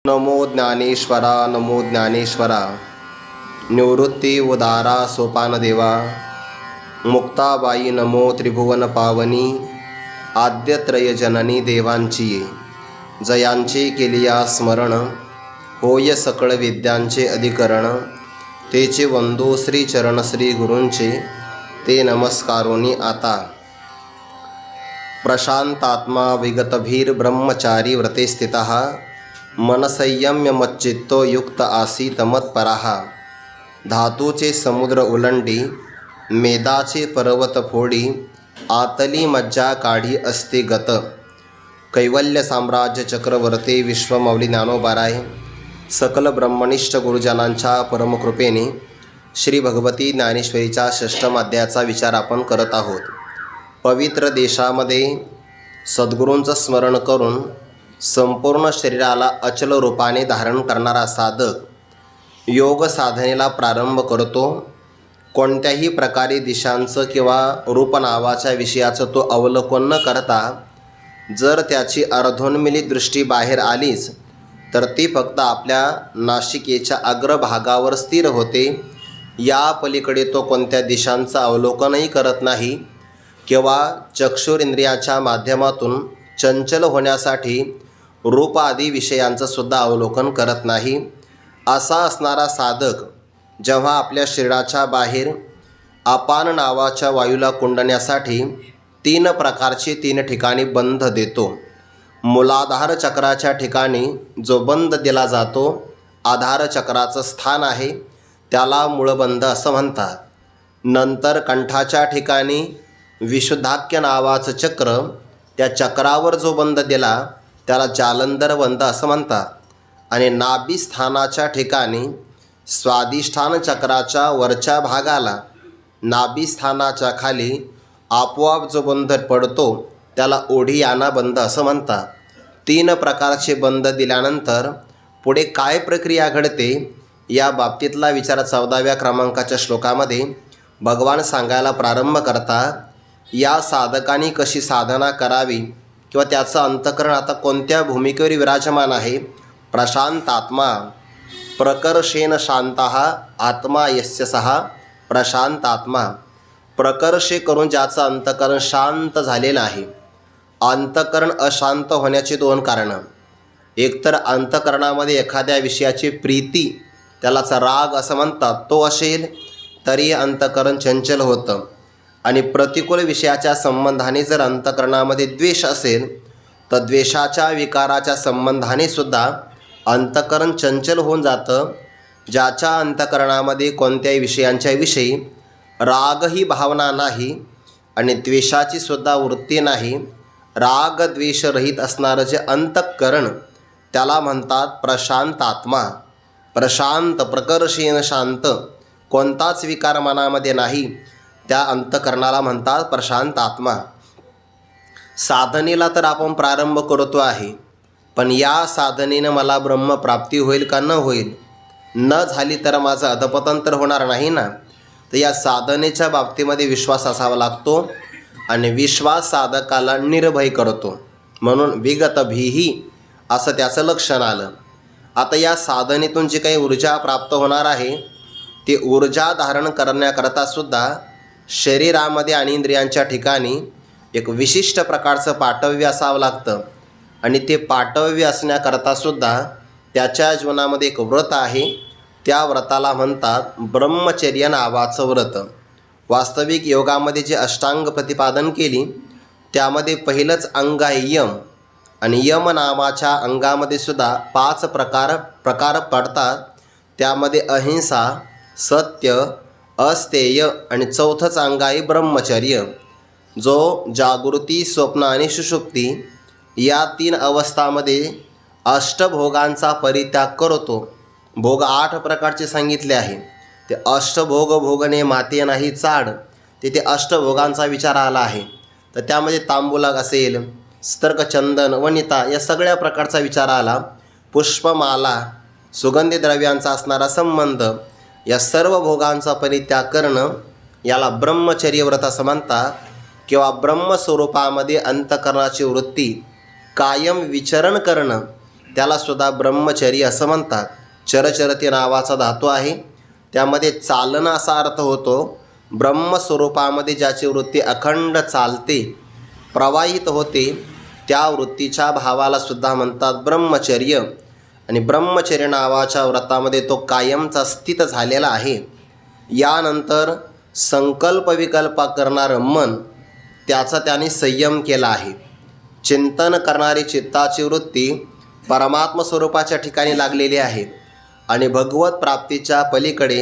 नमो ज्ञानेश्वरा, नमो ज्ञानेश्वरा. निवृत्ती उदारा सोपान देवा. मुक्ताबाई नमो त्रिभुवन पावनी. आद्यत्रय जननी देवांची जयांचे केलिया स्मरण. होय सकळ विद्यांचे अधिकरण. तेचे वंदो श्री चरण श्री गुरूंचे. ते नमस्कारोनी आता. प्रशांतात्मा विगतभीर ब्रह्मचारी व्रते स्थितः. मनसंयम्य मच्चित्तो युक्त आसीत मत्पराः. धातूचे समुद्र उलंडी, मेदाचे पर्वत फोडी. आतली मज्जा काढी असते गत. कैवल्य साम्राज्य चक्रवर्ती विश्वमौली ज्ञानोबाराय सकल ब्रह्मनिष्ठ गुरुजनांच्या परमकृपेने श्री भगवती ज्ञानेश्वरीच्या षष्ठम अध्यायाचा विचार आपण करत आहोत. पवित्र देशामध्ये सद्गुरूंचं स्मरण करून संपूर्ण शरीराला अचल रूपाने धारण करणारा साधक योग साधनेला प्रारंभ करतो. कोणत्याही प्रकारे दिशांचं किंवा रूप नावाच्या विषयाचं तो अवलोकन न करता जर त्याची अर्धोन्मिलित दृष्टी बाहेर आलीच तर ती फक्त आपल्या नासिकेच्या अग्रभागावर स्थिर होते. या पलीकडे तो कोणत्या दिशांचं अवलोकनही करत नाही किंवा चक्षुरेंद्रियाच्या माध्यमातून चंचल होण्यासाठी रूप आदी विषयांचं सुद्धा अवलोकन करत नाही. असा असणारा साधक जेव्हा आपल्या शरीराच्या बाहेर अपान नावाच्या वायूला कुंडण्यासाठी 3 प्रकारचे 3 ठिकाणी बंध देतो. मूलाधार चक्राच्या ठिकाणी जो बंध दिला जातो, आधार चक्राचं स्थान आहे, त्याला मूळबंध असं म्हणतात. नंतर कंठाच्या ठिकाणी विशुद्धाख्य नावाचं चक्र, त्या चक्रावर जो बंध दिला त्याला जालंधर बंध असं म्हणतात. आणि नाभिस्थानाच्या ठिकाणी स्वादिष्ठान चक्राच्या वरच्या भागाला नाभिस्थानाच्या खाली आपोआप जो बंध पडतो त्याला ओढियाना बंध असं म्हणतात. 3 प्रकारचे बंध दिल्यानंतर पुढे काय प्रक्रिया घडते या बाबतीतला विचार 14व्या क्रमांकाच्या श्लोकामध्ये भगवान सांगायला प्रारंभ करतात. या साधकांनी कशी साधना करावी किंवा त्याचं अंतःकरण आता कोणत्या भूमिकेवर विराजमान आहे. प्रशांत आत्मा प्रकर्षेण शांतः आत्मा यस्य सहा प्रशांत आत्मा. प्रकर्षे करून ज्याचं अंतःकरण शांत झालेलं आहे. अंतःकरण अशांत होण्याची 2 कारणं. एकतर अंतःकरणामध्ये एखाद्या विषयाची प्रीती, त्यालाच राग असं म्हणतात, तो असेल तरी अंतःकरण चंचल होतं. आणि प्रतिकूल विषयाच्या संबंधाने जर अंतःकरणामध्ये द्वेष असेल तर द्वेषाच्या विकाराच्या संबंधाने सुद्धा अंतःकरण चंचल होऊन जातं. ज्याच्या अंतःकरणामध्ये कोणत्याही विषयांच्या विषयी राग ही भावना नाही आणि द्वेषाची सुद्धा वृत्ती नाही, राग द्वेषरहित असणारं जे अंतःकरण त्याला म्हणतात प्रशांत आत्मा. प्रशांत प्रकर्षेण शांत, कोणताच विकार मनामध्ये नाही, त्या अंतःकरणाला म्हणतात प्रशांत आत्मा. साधनेला तर आपण प्रारंभ करतो आहे, पण या साधनेनं मला ब्रह्मप्राप्ती होईल का न होईल, न झाली तर माझं अधपतन तर होणार नाही ना. तर या साधनेच्या बाबतीमध्ये विश्वास असावा लागतो आणि विश्वास साधकाला निर्भय करतो. म्हणून विगत भीही असं त्याचं लक्षण आलं. आता या साधनेतून जी काही ऊर्जा प्राप्त होणार आहे ती ऊर्जा धारण करण्याकरता सुद्धा शरीरामध्ये आणि इंद्रियांच्या ठिकाणी एक विशिष्ट प्रकारचं पाठव्य असावं लागतं. आणि ते पाठव्य असण्याकरतासुद्धा त्याच्या जीवनामध्ये एक व्रत आहे. त्या व्रताला म्हणतात ब्रह्मचर्य नावाचं व्रत. वास्तविक योगामध्ये जे अष्टांग प्रतिपादन केली त्यामध्ये पहिलंच अंग आहे यम. आणि यम नावाच्या अंगामध्ये सुद्धा 5 प्रकार पडतात. त्यामध्ये अहिंसा, सत्य, अस्तेय आणि 4थंच अंग आहे ब्रह्मचर्य, जो जागृती, स्वप्न आणि सुषुप्ती या 3 अवस्थामध्ये अष्टभोगांचा परित्याग करतो. भोग 8 प्रकारचे सांगितले आहे. ते अष्टभोग भोगणे माते नाही चाड, तिथे अष्टभोगांचा विचार आला आहे. तर त्यामध्ये तांबुलाग असेल, स्तर्कचंदन, वनिता या सगळ्या प्रकारचा विचार आला. पुष्पमाला, सुगंधी द्रव्यांचा असणारा संबंध, या सर्व भोगांचा परित्याग करणं याला ब्रह्मचर्य व्रत असं म्हणतात. किंवा ब्रह्मस्वरूपामध्ये अंतःकरणाची वृत्ती कायम विचरण करणं त्यालासुद्धा ब्रह्मचर्य असं म्हणतात. चरचरती नावाचा धातू आहे, त्यामध्ये चालणं असा अर्थ होतो. ब्रह्मस्वरूपामध्ये ज्याची वृत्ती अखंड चालते, प्रवाहित होते, त्या वृत्तीच्या भावाला सुद्धा म्हणतात ब्रह्मचर्य. आणि ब्रह्मचर्य नावाच्या व्रतामध्ये तो कायमचा स्थित झालेला आहे. यानंतर संकल्प विकल्प करणारं मन, त्याचा त्याने संयम केला आहे. चिंतन करणारी चित्ताची वृत्ती परमात्म स्वरूपाच्या ठिकाणी लागलेली आहे. आणि भगवत प्राप्तीच्या पलीकडे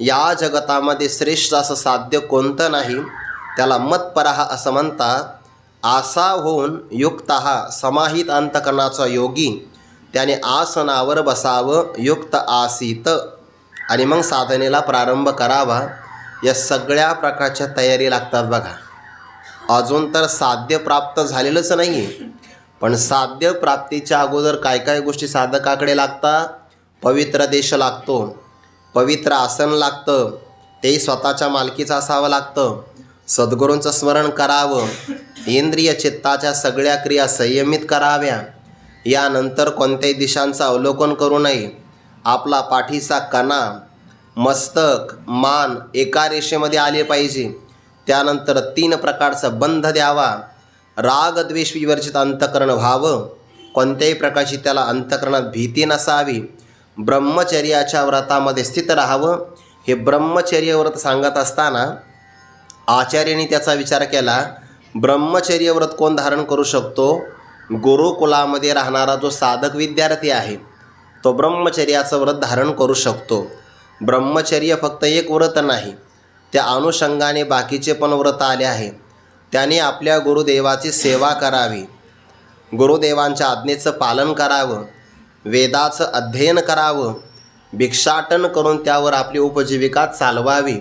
या जगतामध्ये श्रेष्ठ असं साध्य कोणतं नाही, त्याला मत्परः असं म्हणतात. आसा होऊन युक्त समाहित अंतकरणाचा योगी, त्याने आसनावर बसावं युक्त आसीत आणि मग साधनेला प्रारंभ करावा. या सगळ्या प्रकारच्या तयारी लागतात बघा. अजून तर साध्य प्राप्त झालेलंच नाही आहे, पण साध्य प्राप्तीच्या अगोदर काय काय गोष्टी साधकाकडे लागतात. पवित्र देश लागतो, पवित्र आसन लागतं, ते स्वतःच्या मालकीचं असावं लागतं. सद्गुरूंचं स्मरण करावं, इंद्रिय चित्ताच्या सगळ्या क्रिया संयमित कराव्या. यानंतर कोणत्याही दिशांचं अवलोकन करू नये. आपला पाठीचा कणा, मस्तक, मान एका रेषेमध्ये आले पाहिजे. त्यानंतर 3 प्रकारचा बंध द्यावा. राग द्वेष विवर्जित अंतकरण व्हावं. कोणत्याही प्रकारची त्याला अंतकरणात भीती नसावी. ब्रह्मचर्याच्या व्रतामध्ये स्थित राहावं. हे ब्रह्मचर्य व्रत सांगत असताना आचार्यांनी त्याचा विचार केला. ब्रह्मचर्य व्रत कोण धारण करू शकतो? गुरुकुलामध्ये राहणारा जो साधक विद्यार्थी आहे, तो ब्रह्मचर्याचं व्रत धारण करू शकतो. ब्रह्मचर्य फक्त एक व्रत नाही, त्या अनुषंगाने बाकीचे पण व्रत आले आहे. त्याने आपल्या गुरुदेवाची सेवा करावी, गुरुदेवांच्या आज्ञेचं पालन करावं, वेदाचं अध्ययन करावं, भिक्षाटन करून त्यावर आपली उपजीविका चालवावी,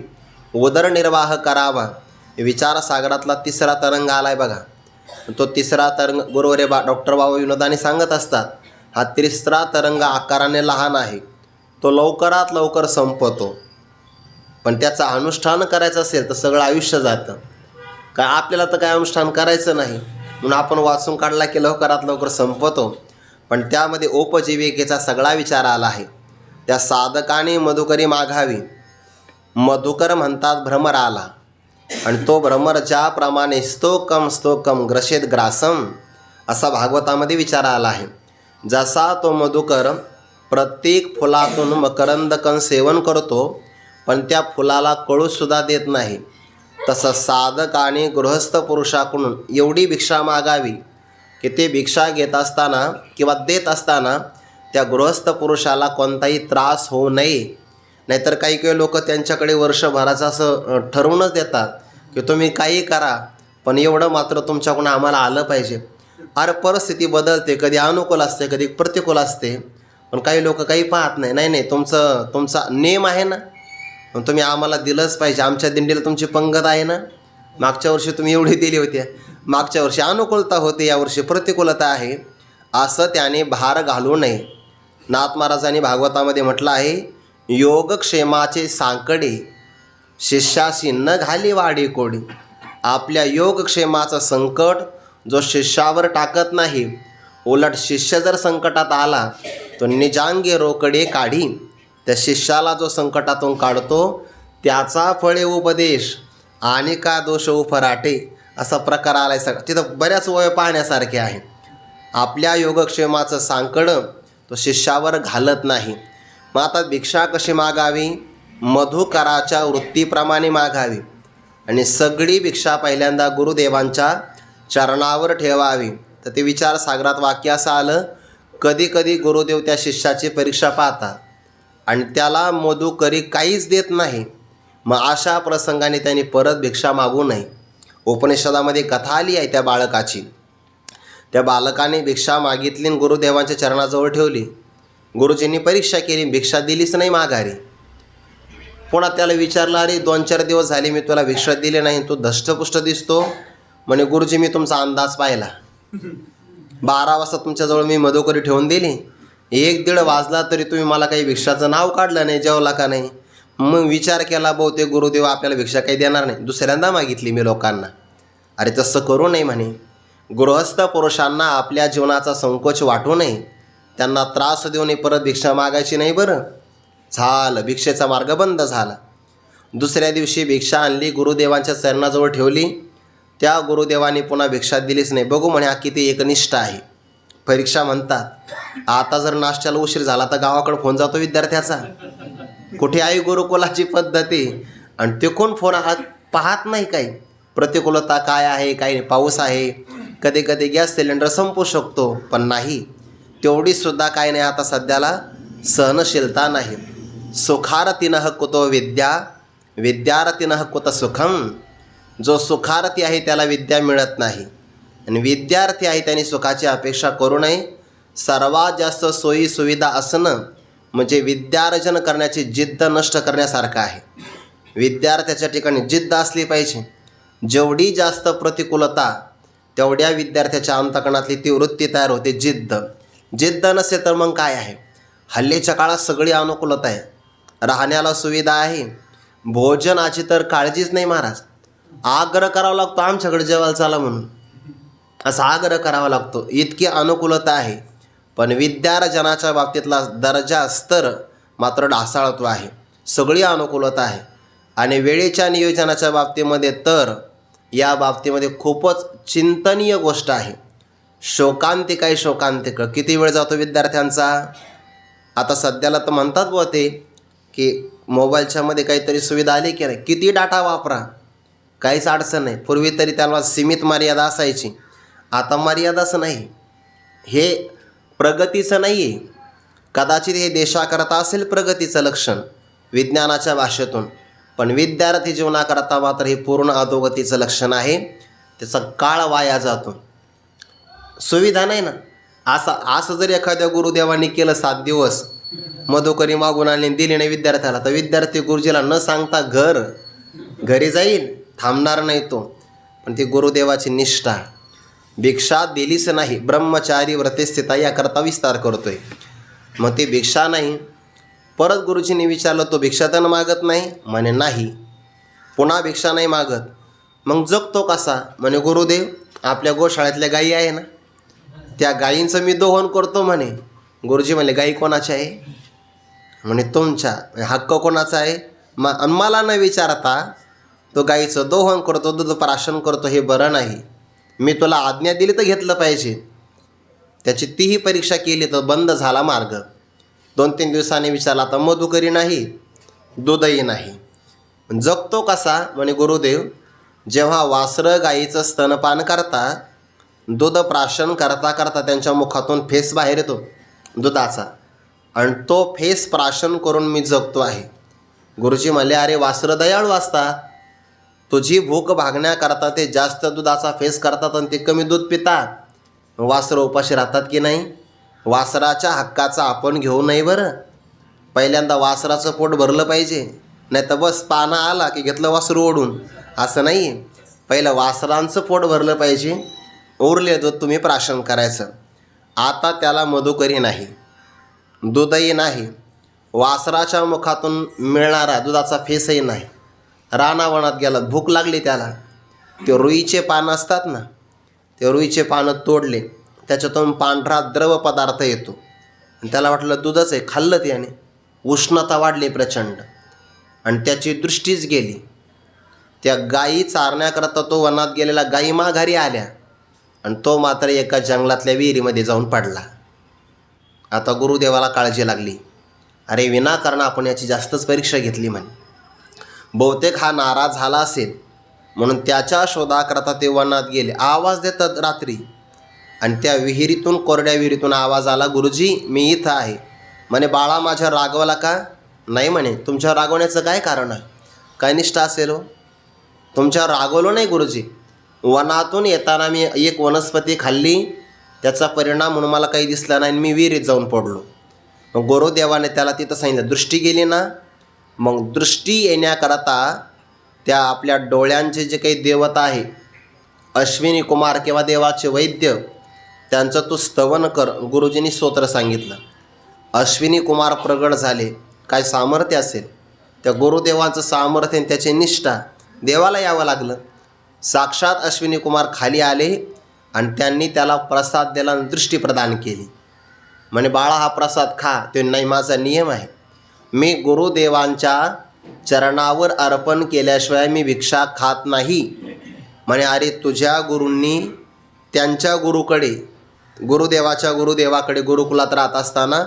उदरनिर्वाह करावा. विचारसागरातला 3रा तरंग आला आहे बघा. तो 3रा तरंग गुरुवर्य डॉक्टर बाबा विनोदाने सांगत असतात. हा 3रा तरंग आकाराने लहान आहे, तो लवकरात लवकर संपतो. पण त्याचं अनुष्ठान करायचं असेल तर सगळं आयुष्य जातं. काय आपल्याला तर काय अनुष्ठान करायचं नाही म्हणून आपण वाचून काढला की लवकरात लवकर संपतो. पण त्यामध्ये उपजीविकेचा सगळा विचार आला आहे. त्या साधकाने मधुकरी मागावी. मधुकर म्हणतात भ्रमराला, आणि तो भ्रमर ज्याप्रमाणे स्तोकम स्तोकम ग्रसेत ग्रासम असा भागवतामध्ये विचार आला आहे. जसा तो मधुकर प्रत्येक फुलातून मकरंदकण सेवन करतो, पण त्या फुलाला कळूसुद्धा देत नाही, तसं साधकाने गृहस्थ पुरुषाकडून एवढी भिक्षा मागावी की ते भिक्षा घेत असताना किंवा देत असताना त्या गृहस्थ पुरुषाला कोणताही त्रास होऊ नये. नाहीतर काही काही लोक त्यांच्याकडे वर्षभराचं असं ठरवूनच देतात की तुम्ही काही करा, पण एवढं मात्र तुमच्याकडून आम्हाला आलं पाहिजे. अरे परिस्थिती बदलते, कधी अनुकूल असते, कधी प्रतिकूल असते, पण काही लोक काही पाहत नाही. नाही नाही, तुमचा नेम आहे ना, पण तुम्ही आम्हाला दिलंच पाहिजे. आमच्या दिंडीला तुमची पंगत आहे ना, मागच्या वर्षी तुम्ही एवढी दिली होती, मागच्या वर्षी अनुकूलता होती, यावर्षी प्रतिकूलता आहे, असं त्याने भार घालू नये. नाथ महाराजांनी भागवतामध्ये म्हटलं आहे, योगक्षेमाचे सांकडे शिष्याशी न घाली वाडी कोडी. आपल्या योगक्षेमाचं संकट जो शिष्यावर टाकत नाही, उलट शिष्य जर संकटात आला तो निजांगे रोकडे काढी. त्या शिष्याला जो संकटातून काढतो त्याचा फळे उपदेश आणि का दोष उफराटे असा प्रकार आला आहे. तिथं बऱ्याच वय पाहण्यासारखे आहे. आपल्या योगक्षेमाचं सांकडं तो शिष्यावर घालत नाही. मग आता भिक्षा कशी मागावी? मधुकराच्या वृत्तीप्रमाणे मागावी आणि सगळी भिक्षा पहिल्यांदा गुरुदेवांच्या चरणावर ठेवावी. तर ते विचारसागरात वाक्य असं आलं, कधी कधी गुरुदेव त्या शिष्याची परीक्षा पाहतात आणि त्याला मधुकरी काहीच देत नाही. मग अशा प्रसंगाने त्यांनी परत भिक्षा मागू नये. उपनिषदामध्ये कथा आली आहे त्या बालकाची. त्या बालकाने भिक्षा मागितली आणि गुरुदेवांच्या चरणाजवळ ठेवली. गुरुजींनी परीक्षा केली, भिक्षा दिलीच नाही माघारी. पुन्हा त्याला विचारलं, अरे 2-4 दिवस झाले मी तुला भिक्षा दिली नाही, तू धष्टपुष्ट दिसतो. म्हणे गुरुजी मी तुमचा अंदाज पाहिला, 12 वाजता तुमच्याजवळ मी मधुकरी ठेवून दिली, 1-1:30 वाजला तरी तुम्ही मला काही भिक्षाचं नाव काढलं नाही, जेवला का नाही. मग विचार केला, बहुतेक गुरुदेव आपल्याला भिक्षा काही देणार नाही. दुसऱ्यांदा मागितली मी लोकांना. अरे तसं करू नये म्हणे. गृहस्थ पुरुषांना आपल्या जीवनाचा संकोच वाटू नये. त्यांना त्रास देऊन परत भिक्षा मागायची नाही बरं. झालं, भिक्षेचा मार्ग बंद झाला. दुसऱ्या दिवशी भिक्षा आणली, गुरुदेवांच्या चरणाजवळ ठेवली. त्या गुरुदेवांनी पुन्हा भिक्षा दिलीच नाही. बघू म्हणे हा किती एकनिष्ठ आहे. परीक्षा म्हणतात, आता जर नाश्त्याला उशीर झाला तर गावाकडे फोन जातो विद्यार्थ्याचा. कुठे आहे गुरुकुलाची पद्धती? आणि ते कोण फोन पाहत नाही. काही प्रतिकूलता काय आहे, काही नाही. पाऊस आहे, कधी कधी गॅस सिलेंडर संपू शकतो, पण नाही, तेवढीसुद्धा काय नाही आता सध्याला सहनशीलता नाही. सुखारतीनं कुतो विद्या, विद्यार्थीनं कुत सुखम. जो सुखार्थी आहे त्याला विद्या मिळत नाही, आणि विद्यार्थी आहे त्याने सुखाची अपेक्षा करू नये. सर्वात जास्त सोयी सुविधा असणं म्हणजे विद्यार्जन करण्याची जिद्द नष्ट करण्यासारखं आहे. विद्यार्थ्याच्या ठिकाणी जिद्द असली पाहिजे. जेवढी जास्त प्रतिकूलता तेवढ्या विद्यार्थ्याच्या अंतःकरणातली ती वृत्ती तयार होते, जिद्द. जिद्द नसेल तर मग काय आहे? हल्लीच्या काळात सगळी अनुकूलता आहे. राहण्याला सुविधा आहे, भोजनाची तर काळजीच नाही महाराज. आग्रह करावा लागतो आमच्याकडे जेवायला चला म्हणून, असा आग्रह करावा लागतो. इतकी अनुकूलता आहे. पण विद्यार्जनाच्या बाबतीतला दर्जा स्तर मात्र ढासाळतो आहे. सगळी अनुकूलता आहे. आणि वेळेच्या नियोजनाच्या बाबतीमध्ये तर या बाबतीमध्ये खूपच चिंतनीय गोष्ट आहे. शोकांतिक आहे, शोकांतिक. किती वेळ जातो विद्यार्थ्यांचा? आता सध्याला तर म्हणतात बुवा ते की मोबाईलच्या मध्ये काहीतरी सुविधा आली की नाही, किती डाटा वापरा, काहीच अडचण नाही. पूर्वी तरी त्याला सीमित मर्यादा असायची, आता मर्यादाच नाही. हे प्रगतीचं नाही आहे. कदाचित हे देशाकरता असेल प्रगतीचं लक्षण विज्ञानाच्या भाषेतून, पण विद्यार्थी जीवनाकरता मात्र हे पूर्ण अधोगतीचं लक्षण आहे. त्याचा काळ वाया जातो. सुविधा नाही ना. असं जर एखाद्या गुरुदेवांनी केलं 7 दिवस मधुकरी मागून आणली दिली नाही विद्यार्थ्याला, तर विद्यार्थी गुरुजीला न सांगता घरी जाईल, थांबणार नाही तो. पण ती गुरुदेवाची निष्ठा. भिक्षा दिलीच नाही, ब्रह्मचारी व्रते स्थिता याकरता विस्तार करतोय. मग ती भिक्षा नाही. परत गुरुजींनी विचारलं, तो भिक्षा तर मागत नाही? म्हणे नाही. पुन्हा भिक्षा नाही मागत. मग जगतो कसा? म्हणे गुरुदेव आपल्या गोशाळ्यातल्या गायी आहे ना, त्या गायींचं मी दोहन करतो म्हणे. गुरुजी म्हणले गायी कोणाच्या आहे? म्हणे तुमच्या. हक्क कोणाचा आहे? मला न विचारता तो गायीचं दोहन करतो, दूध प्राशन करतो, हे बरं नाही. मी तुला आज्ञा दिली तर घेतलं पाहिजे. त्याची तीही परीक्षा केली तर बंद झाला मार्ग. 2-3 दिवसांनी विचारला, आता मधुकरी नाही, दूधही नाही. जगतो कसा? म्हणे गुरुदेव जेव्हा वासरं गायीचं स्तनपान करतात, दूध प्राशन करता करता त्यांच्या मुखातून फेस बाहेर येतो दुधाचा, आणि तो फेस प्राशन करून मी जगतो आहे. गुरुजी म्हणले, अरे वासरं दयाळू असतात, तुझी भूक भागण्याकरता ते जास्त दुधाचा फेस करतात आणि ते कमी दूध पितात. वासरं उपाशी राहतात की नाही? वासराच्या हक्काचा आपण घेऊ नये बरं. पहिल्यांदा वासराचं पोट भरलं पाहिजे, नाही तर बस पाना आला की घेतलं वासरू ओढून, असं नाही. पहिलं वासरांचं पोट भरलं पाहिजे, उरले दूध तुम्ही प्राशन करायचं. आता त्याला मधुकरी नाही, दूधही नाही, वासराच्या मुखातून मिळणारा दुधाचा फेसही नाही. रानावनात गेला, भूक लागली त्याला. ते रुईचे पानं असतात ना, ते रुईचे पानं तोडले, त्याच्यातून पांढरा द्रव पदार्थ येतो. त्याला वाटलं दूधच आहे, खाल्लं त्याने. उष्णता वाढली प्रचंड आणि त्याची दृष्टीच गेली. त्या गायी चारण्याकरता तो वनात गेलेला गायी माघारी आल्या आणि तो मात्र एका जंगलातल्या विहिरीमध्ये जाऊन पडला. आता गुरुदेवाला काळजी लागली, अरे विनाकारण आपण याची जास्तच परीक्षा घेतली म्हणे. बहुतेक हा नाराज झाला असेल म्हणून त्याच्या शोधाकरता ते वनात गेले. आवाज देतात रात्री आणि त्या विहिरीतून, कोरड्या विहिरीतून आवाज आला, गुरुजी मी इथं आहे. म्हणे बाळा माझ्या रागवला का? नाही म्हणे. तुमच्या रागवण्याचं काय कारण आहे? काय निष्ठा असेल हो? तुमच्यावर रागवलो नाही गुरुजी, वनातून येताना मी एक वनस्पती खाल्ली, त्याचा परिणाम म्हणून मला काही दिसला नाही, मी विहिरीत जाऊन पडलो. मग गुरुदेवाने त्याला तिथं सांगितलं, दृष्टी गेली ना. मग दृष्टी येण्याकरता त्या आपल्या डोळ्यांचे जे काही देवता आहे, अश्विनी कुमार किंवा देवाचे वैद्य, त्यांचं तू स्तवन कर. गुरुजींनी स्तोत्र सांगितलं. अश्विनी कुमार प्रगट झाले. काय सामर्थ्य असेल त्या गुरुदेवांचं सामर्थ्य आणि त्याची निष्ठा. देवाला यावं लागलं. साक्षात अश्विनी कुमार खाली आले आणि त्यांनी त्याला प्रसाद दिला आणि दृष्टी प्रदान केली. म्हणे बाळा हा प्रसाद खा. ते नाही, माझा नियम आहे, मी गुरुदेवांच्या चरणावर अर्पण केल्याशिवाय मी भिक्षा खात नाही. म्हणे अरे तुझ्या गुरूंनी त्यांच्या गुरुकडे, गुरुदेवाच्या गुरुदेवाकडे गुरुकुलात राहत असताना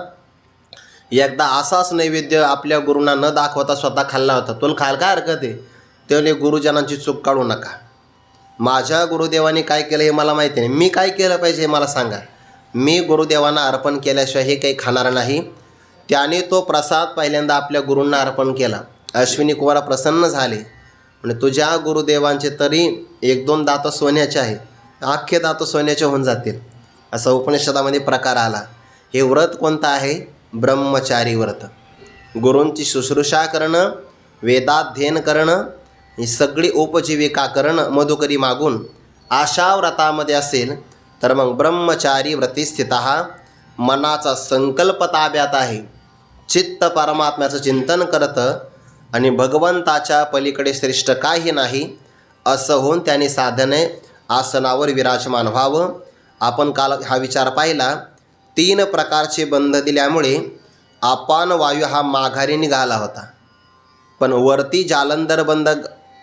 एकदा असाच नैवेद्य आपल्या गुरूंना न दाखवता स्वतः खाल्ला होता. तुला खायला काय हरकत आहे? त्याने गुरुजनांची चूक काढू नका. माझ्या गुरुदेवाने काय केलं हे मला माहिती नाही, मी काय केलं पाहिजे हे मला सांगा. मी गुरुदेवांना अर्पण केल्याशिवाय हे काही खाणार नाही. त्याने तो प्रसाद पहिल्यांदा आपल्या गुरूंना अर्पण केला. अश्विनी कुमार प्रसन्न झाले. म्हणजे तुझ्या गुरुदेवांचे तरी 1-2 दात सोन्याचे आहे, अख्खे दात सोन्याचे होऊन जातील, असा उपनिषदामध्ये प्रकार आला. हे व्रत कोणतं आहे? ब्रह्मचारी व्रत. गुरूंची शुश्रूषा करणं, वेदाध्ययन करणं, ही सगळी उपजीविका करणं मधुकरी मागून अशा व्रतामध्ये असेल तर मग ब्रह्मचारी व्रती स्थितः, मनाचा संकल्प ताब्यात आहे, चित्त परमात्म्याचं चिंतन करतं आणि भगवंताच्या पलीकडे श्रेष्ठ काही नाही असं होऊन त्याने साधने आसनावर विराजमान व्हावं. आपण काल हा विचार पाहिला. 3 प्रकारचे बंध दिल्यामुळे अपान वायू हा माघारी निघाला होता, पण वरती जालंधर बंध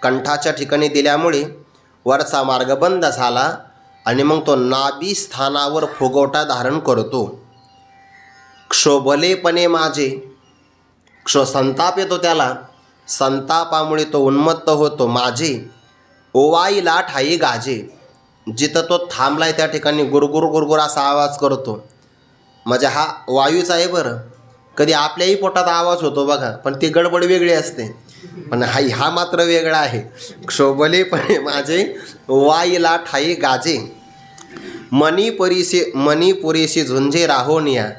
कंठाच्या ठिकाणी दिल्यामुळे वरचा मार्ग बंद झाला आणि मग तो नाभी स्थानावर फुगवटा धारण करतो. क्षोभलेपणे माझे, क्षो संताप येतो त्याला, संतापामुळे तो उन्मत्त होतो. माझे ओवाईला ठाई गाजे, जिथं तो थांबलाय त्या ठिकाणी गुरगुर गुरगुर असा आवाज करतो. म्हणजे हा वायूच आहे बरं. कधी आपल्याही पोटात आवाज होतो बघा, पण ती गडबड वेगळी असते, पण हा मात्र वेगळा आहे. क्षोभलेपणे माझे वाईला ठाई गाजे, मनी पुरेशी झुंजे राहोनिया,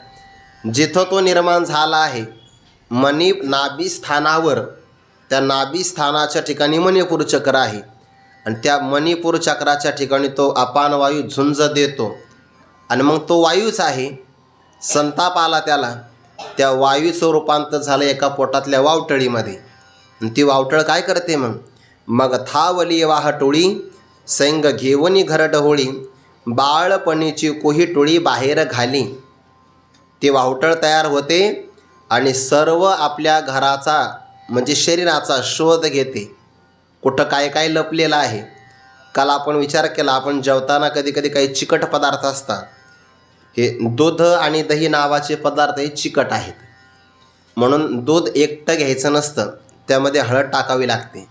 जिथं तो निर्माण झाला आहे मणी नाभिस्थानावर, त्या नाभिस्थानाच्या ठिकाणी मणिपूर चक्र आहे आणि त्या मणिपूर चक्राच्या ठिकाणी तो अपान वायू झुंज देतो आणि मग तो वायूच आहे. संताप आला त्याला, त्या वायूचं रूपांतर झालं एका पोटातल्या वावटळीमध्ये. ती वावटळ काय करते मग थावली वाहटोळी, सैंग घेवनी घर डहोळी, बाळपणीची कोही टोळी बाहेर घाली. ती वावटळ तयार होते आणि सर्व आपल्या घराचा म्हणजे शरीराचा शोध घेते, कुठं काय काय लपलेलं आहे. काल आपण विचार केला, आपण जेवताना कधी कधी काही चिकट पदार्थ असतात. हे दूध आणि दही नावाचे पदार्थ हे चिकट आहेत, म्हणून दूध एकटं घ्यायचं नसतं, त्यामध्ये हळद टाकावी लागते.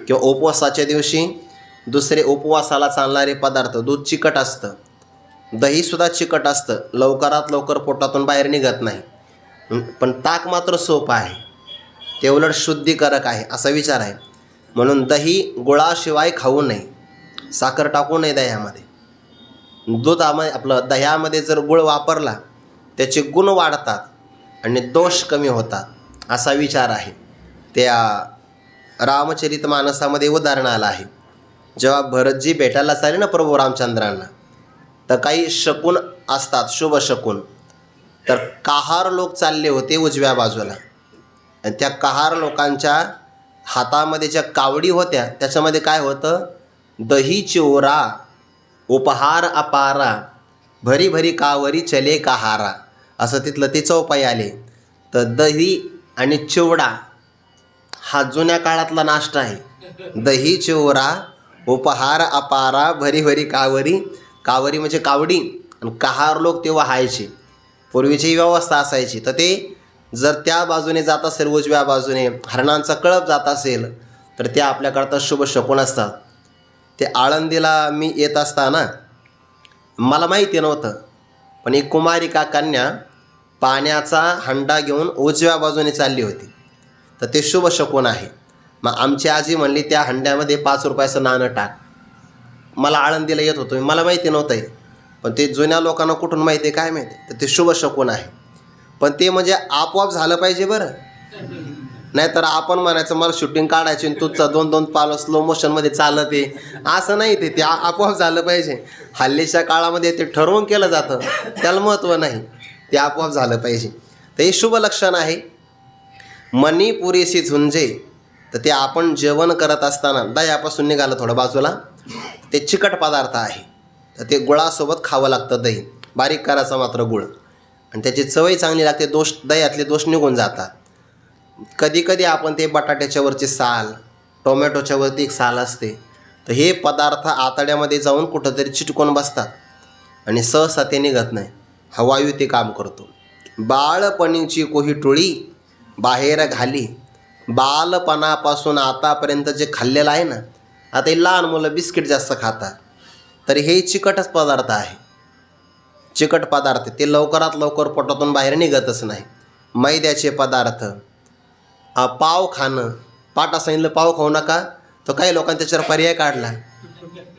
किंवा उपवासाच्या दिवशी दुसरे उपवासाला चालणारे पदार्थ, दूध चिकट असतं, दहीसुद्धा चिकट असतं, लवकरात लवकर पोटातून बाहेर निघत नाही. पण ताक मात्र सोपं आहे, ते उलट शुद्धीकारक आहे असा विचार आहे. म्हणून दही गुळाशिवाय खाऊ नये, साखर टाकू नये दह्यामध्ये. दुधामध्ये आपलं दह्यामध्ये जर गुळ वापरला त्याचे गुण वाढतात आणि दोष कमी होतात असा विचार आहे. त्या रामचरितमानसामध्ये उदाहरण आलं आहे. जेव्हा भरतजी भेटायला चालले ना प्रभू रामचंद्रांना, तर काही शकुन असतात, शुभ शकुन. तर कहार लोक चालले होते उजव्या बाजूला आणि त्या कहार लोकांच्या हातामध्ये ज्या कावडी होत्या त्याच्यामध्ये काय होतं? दही चिवरा उपहार अपारा, भरी भरी कावरी चले कहारा, असं तिथलं ते चौपाई आले. तर दही आणि चिवडा हा जुन्या काळातला नाश्ता आहे. दही चिवरा उपहार अपारा, भरी भरी कावरी, कावरी म्हणजे कावडी, आणि कहार लोक ते व्हायचे. पूर्वीची व्यवस्था असायची. तर ते जर त्या बाजूने जात असेल, उजव्या बाजूने हरणांचा कळप जात असेल, तर ते आपल्याकरता शुभ शकुन असतात. ते आळंदीला मी येत असताना मला माहिती नव्हतं, पण एक कुमारिका कन्या पाण्याचा हंडा घेऊन उजव्या बाजूने चालली होती, तर ते शुभ शकुन आहे. मग आमची आजी म्हणली त्या हंड्यामध्ये 5 रुपयाचं नाणं टाक. मला आळंदीला येत होतो, मला माहिती नव्हतं, पण ते जुन्या लोकांना कुठून माहिती आहे काय माहिती, तर ते शुभ शकुन आहे. पण ते म्हणजे आपोआप झालं पाहिजे बरं, नाहीतर आपण म्हणायचं मला शूटिंग काढायची आणि तुझं 2-2 पाल स्लो मोशनमध्ये चालत आहे, असं नाही. ते आपोआप झालं पाहिजे. हल्लीच्या काळामध्ये ते ठरवून केलं जातं, त्याला महत्त्व नाही, ते आपोआप झालं पाहिजे. तर हे शुभ लक्षण आहे. मनी पुरेशी झुंजे, तर ते आपण जेवण करत असताना दह्यापासून निघालं थोडं बाजूला, ते चिकट पदार्थ आहे, तर ते गुळासोबत खावं लागतं. दही बारीक करायचं मात्र गुळ, आणि त्याची चवही चांगली लागते, दह्यातले दोष निघून जातात. कधी कधी आपण ते बटाट्याच्या वरची साल, टोमॅटोच्या वरती एक साल असते, तर हे पदार्थ आतड्यामध्ये जाऊन कुठंतरी चिटकून बसतात आणि सहसा ते निघत नाही. हा वायू ते काम करतो. बाळपणीची कोहिटुळी बाहेर घाली. बालपणापासून आतापर्यंत जे खाल्लेलं आहे ना, आता हे लहान मुलं बिस्किट जास्त खातात, तर हे चिकटच पदार्थ आहे. चिकट पदार्थ ते लवकरात लवकर पोटातून बाहेर निघतच नाही. मैद्याचे पदार्थ, पाव खाणं, पाटा सांगितलं पाव खाऊ नका, तर काही लोकांनी त्याच्यावर पर्याय काढला.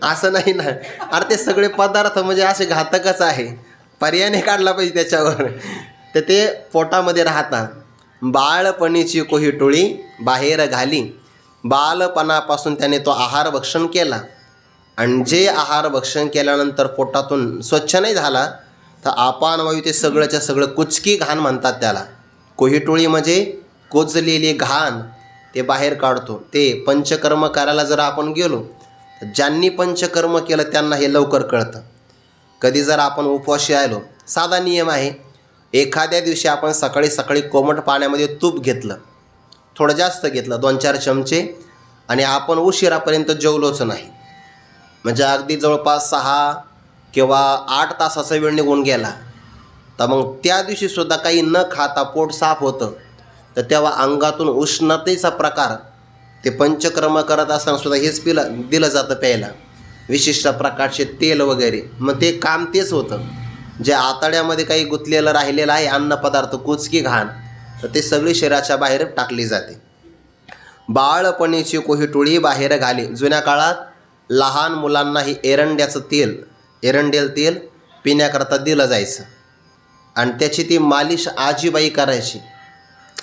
असं नाही ना, अरे ते सगळे पदार्थ म्हणजे असे घातकच आहे, पर्याय काढला पाहिजे त्याच्यावर, तर ते पोटामध्ये राहतात. बाळपणीची कोहिटुळी बाहेर घाली. बालपणापासून त्याने तो आहार भक्षण केला, आणि जे आहार भक्षण केल्यानंतर पोटातून स्वच्छ नाही झाला, तर अपानवायू ते सगळंच्या सगळं कुचकी घाण म्हणतात त्याला. कोहिटुळी म्हणजे कुजलेली घाण ते बाहेर काढतो. ते पंचकर्म करायला जर आपण गेलो, तर ज्यांनी पंचकर्म केलं त्यांना हे लवकर कळतं. कधी जर आपण उपवाशी आलो, साधा नियम आहे, एखाद्या दिवशी आपण सकाळी सकाळी कोमट पाण्यामध्ये तूप घेतलं, थोडं जास्त घेतलं, 2-4 चमचे, आणि आपण उशिरापर्यंत जेवलोच नाही, म्हणजे अगदी जवळपास 6 किंवा 8 तासाचा वेळ निघून गेला, तर मग त्या दिवशीसुद्धा काही न खाता पोट साफ होतं, तर तेव्हा अंगातून उष्णतेचा प्रकार, ते पंचकर्म करत असताना सुद्धा हेच दिलं जातं प्यायला, विशिष्ट प्रकारचे तेल वगैरे. मग ते काम तेच होतं, जे आतड्यामध्ये काही गुंतलेलं राहिलेलं आहे अन्नपदार्थ, कुचकी घाण, तर ते सगळी शरीराच्या बाहेर टाकली जाते. बाळपणीची कोहिटुळी बाहेर घाली. जुन्या काळात लहान मुलांना ही एरंडेल तेल पिण्याकरता दिलं जायचं, आणि त्याची ती मालिश आजीबाई करायची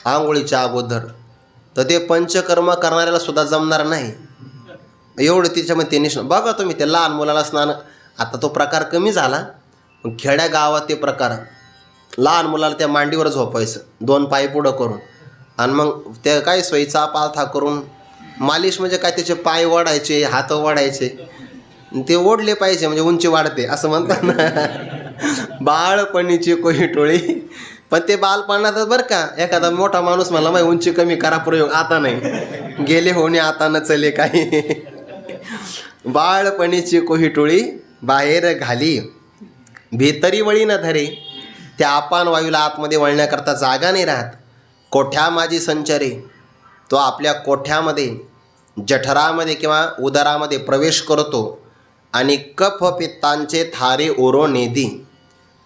आंघोळीच्या अगोदर. तर ते पंचकर्म करणाऱ्याला सुद्धा जमणार नाही एवढं तिच्यामध्ये ते बघा तुम्ही, ते लहान मुलाला स्नान, आता तो प्रकार कमी झाला, खेड्या गावात ते प्रकार, लहान मुलाला त्या मांडीवर झोपायचं 2 पाय पुढं करून, आणि मग त्या काय सोयीचा पालथा करून मालिश, म्हणजे काय त्याचे पाय ओढायचे, हात ओढायचे, ते ओढले पाहिजे म्हणजे उंची वाढते असं म्हणतात ना. बाळपणीची कोहिटुळी. पण ते बालपणातच बरं का, एखादा मोठा माणूस म्हणला माही उंची कमी करा प्रयोग, आता नाही, गेले होणे आता न चले काही. बाळपणीची कोहिटुळी बाहेर घाली. भीतरी वळी न धरे. त्या अपान वायूला आतमध्ये वळण्याकरता जागा नाही राहत. कोठ्या माझी संचरे. तो आपल्या कोठ्यामध्ये, जठरामध्ये किंवा उदरामध्ये प्रवेश करतो आणि कफ पित्तांचे थारे ओरो नेदी.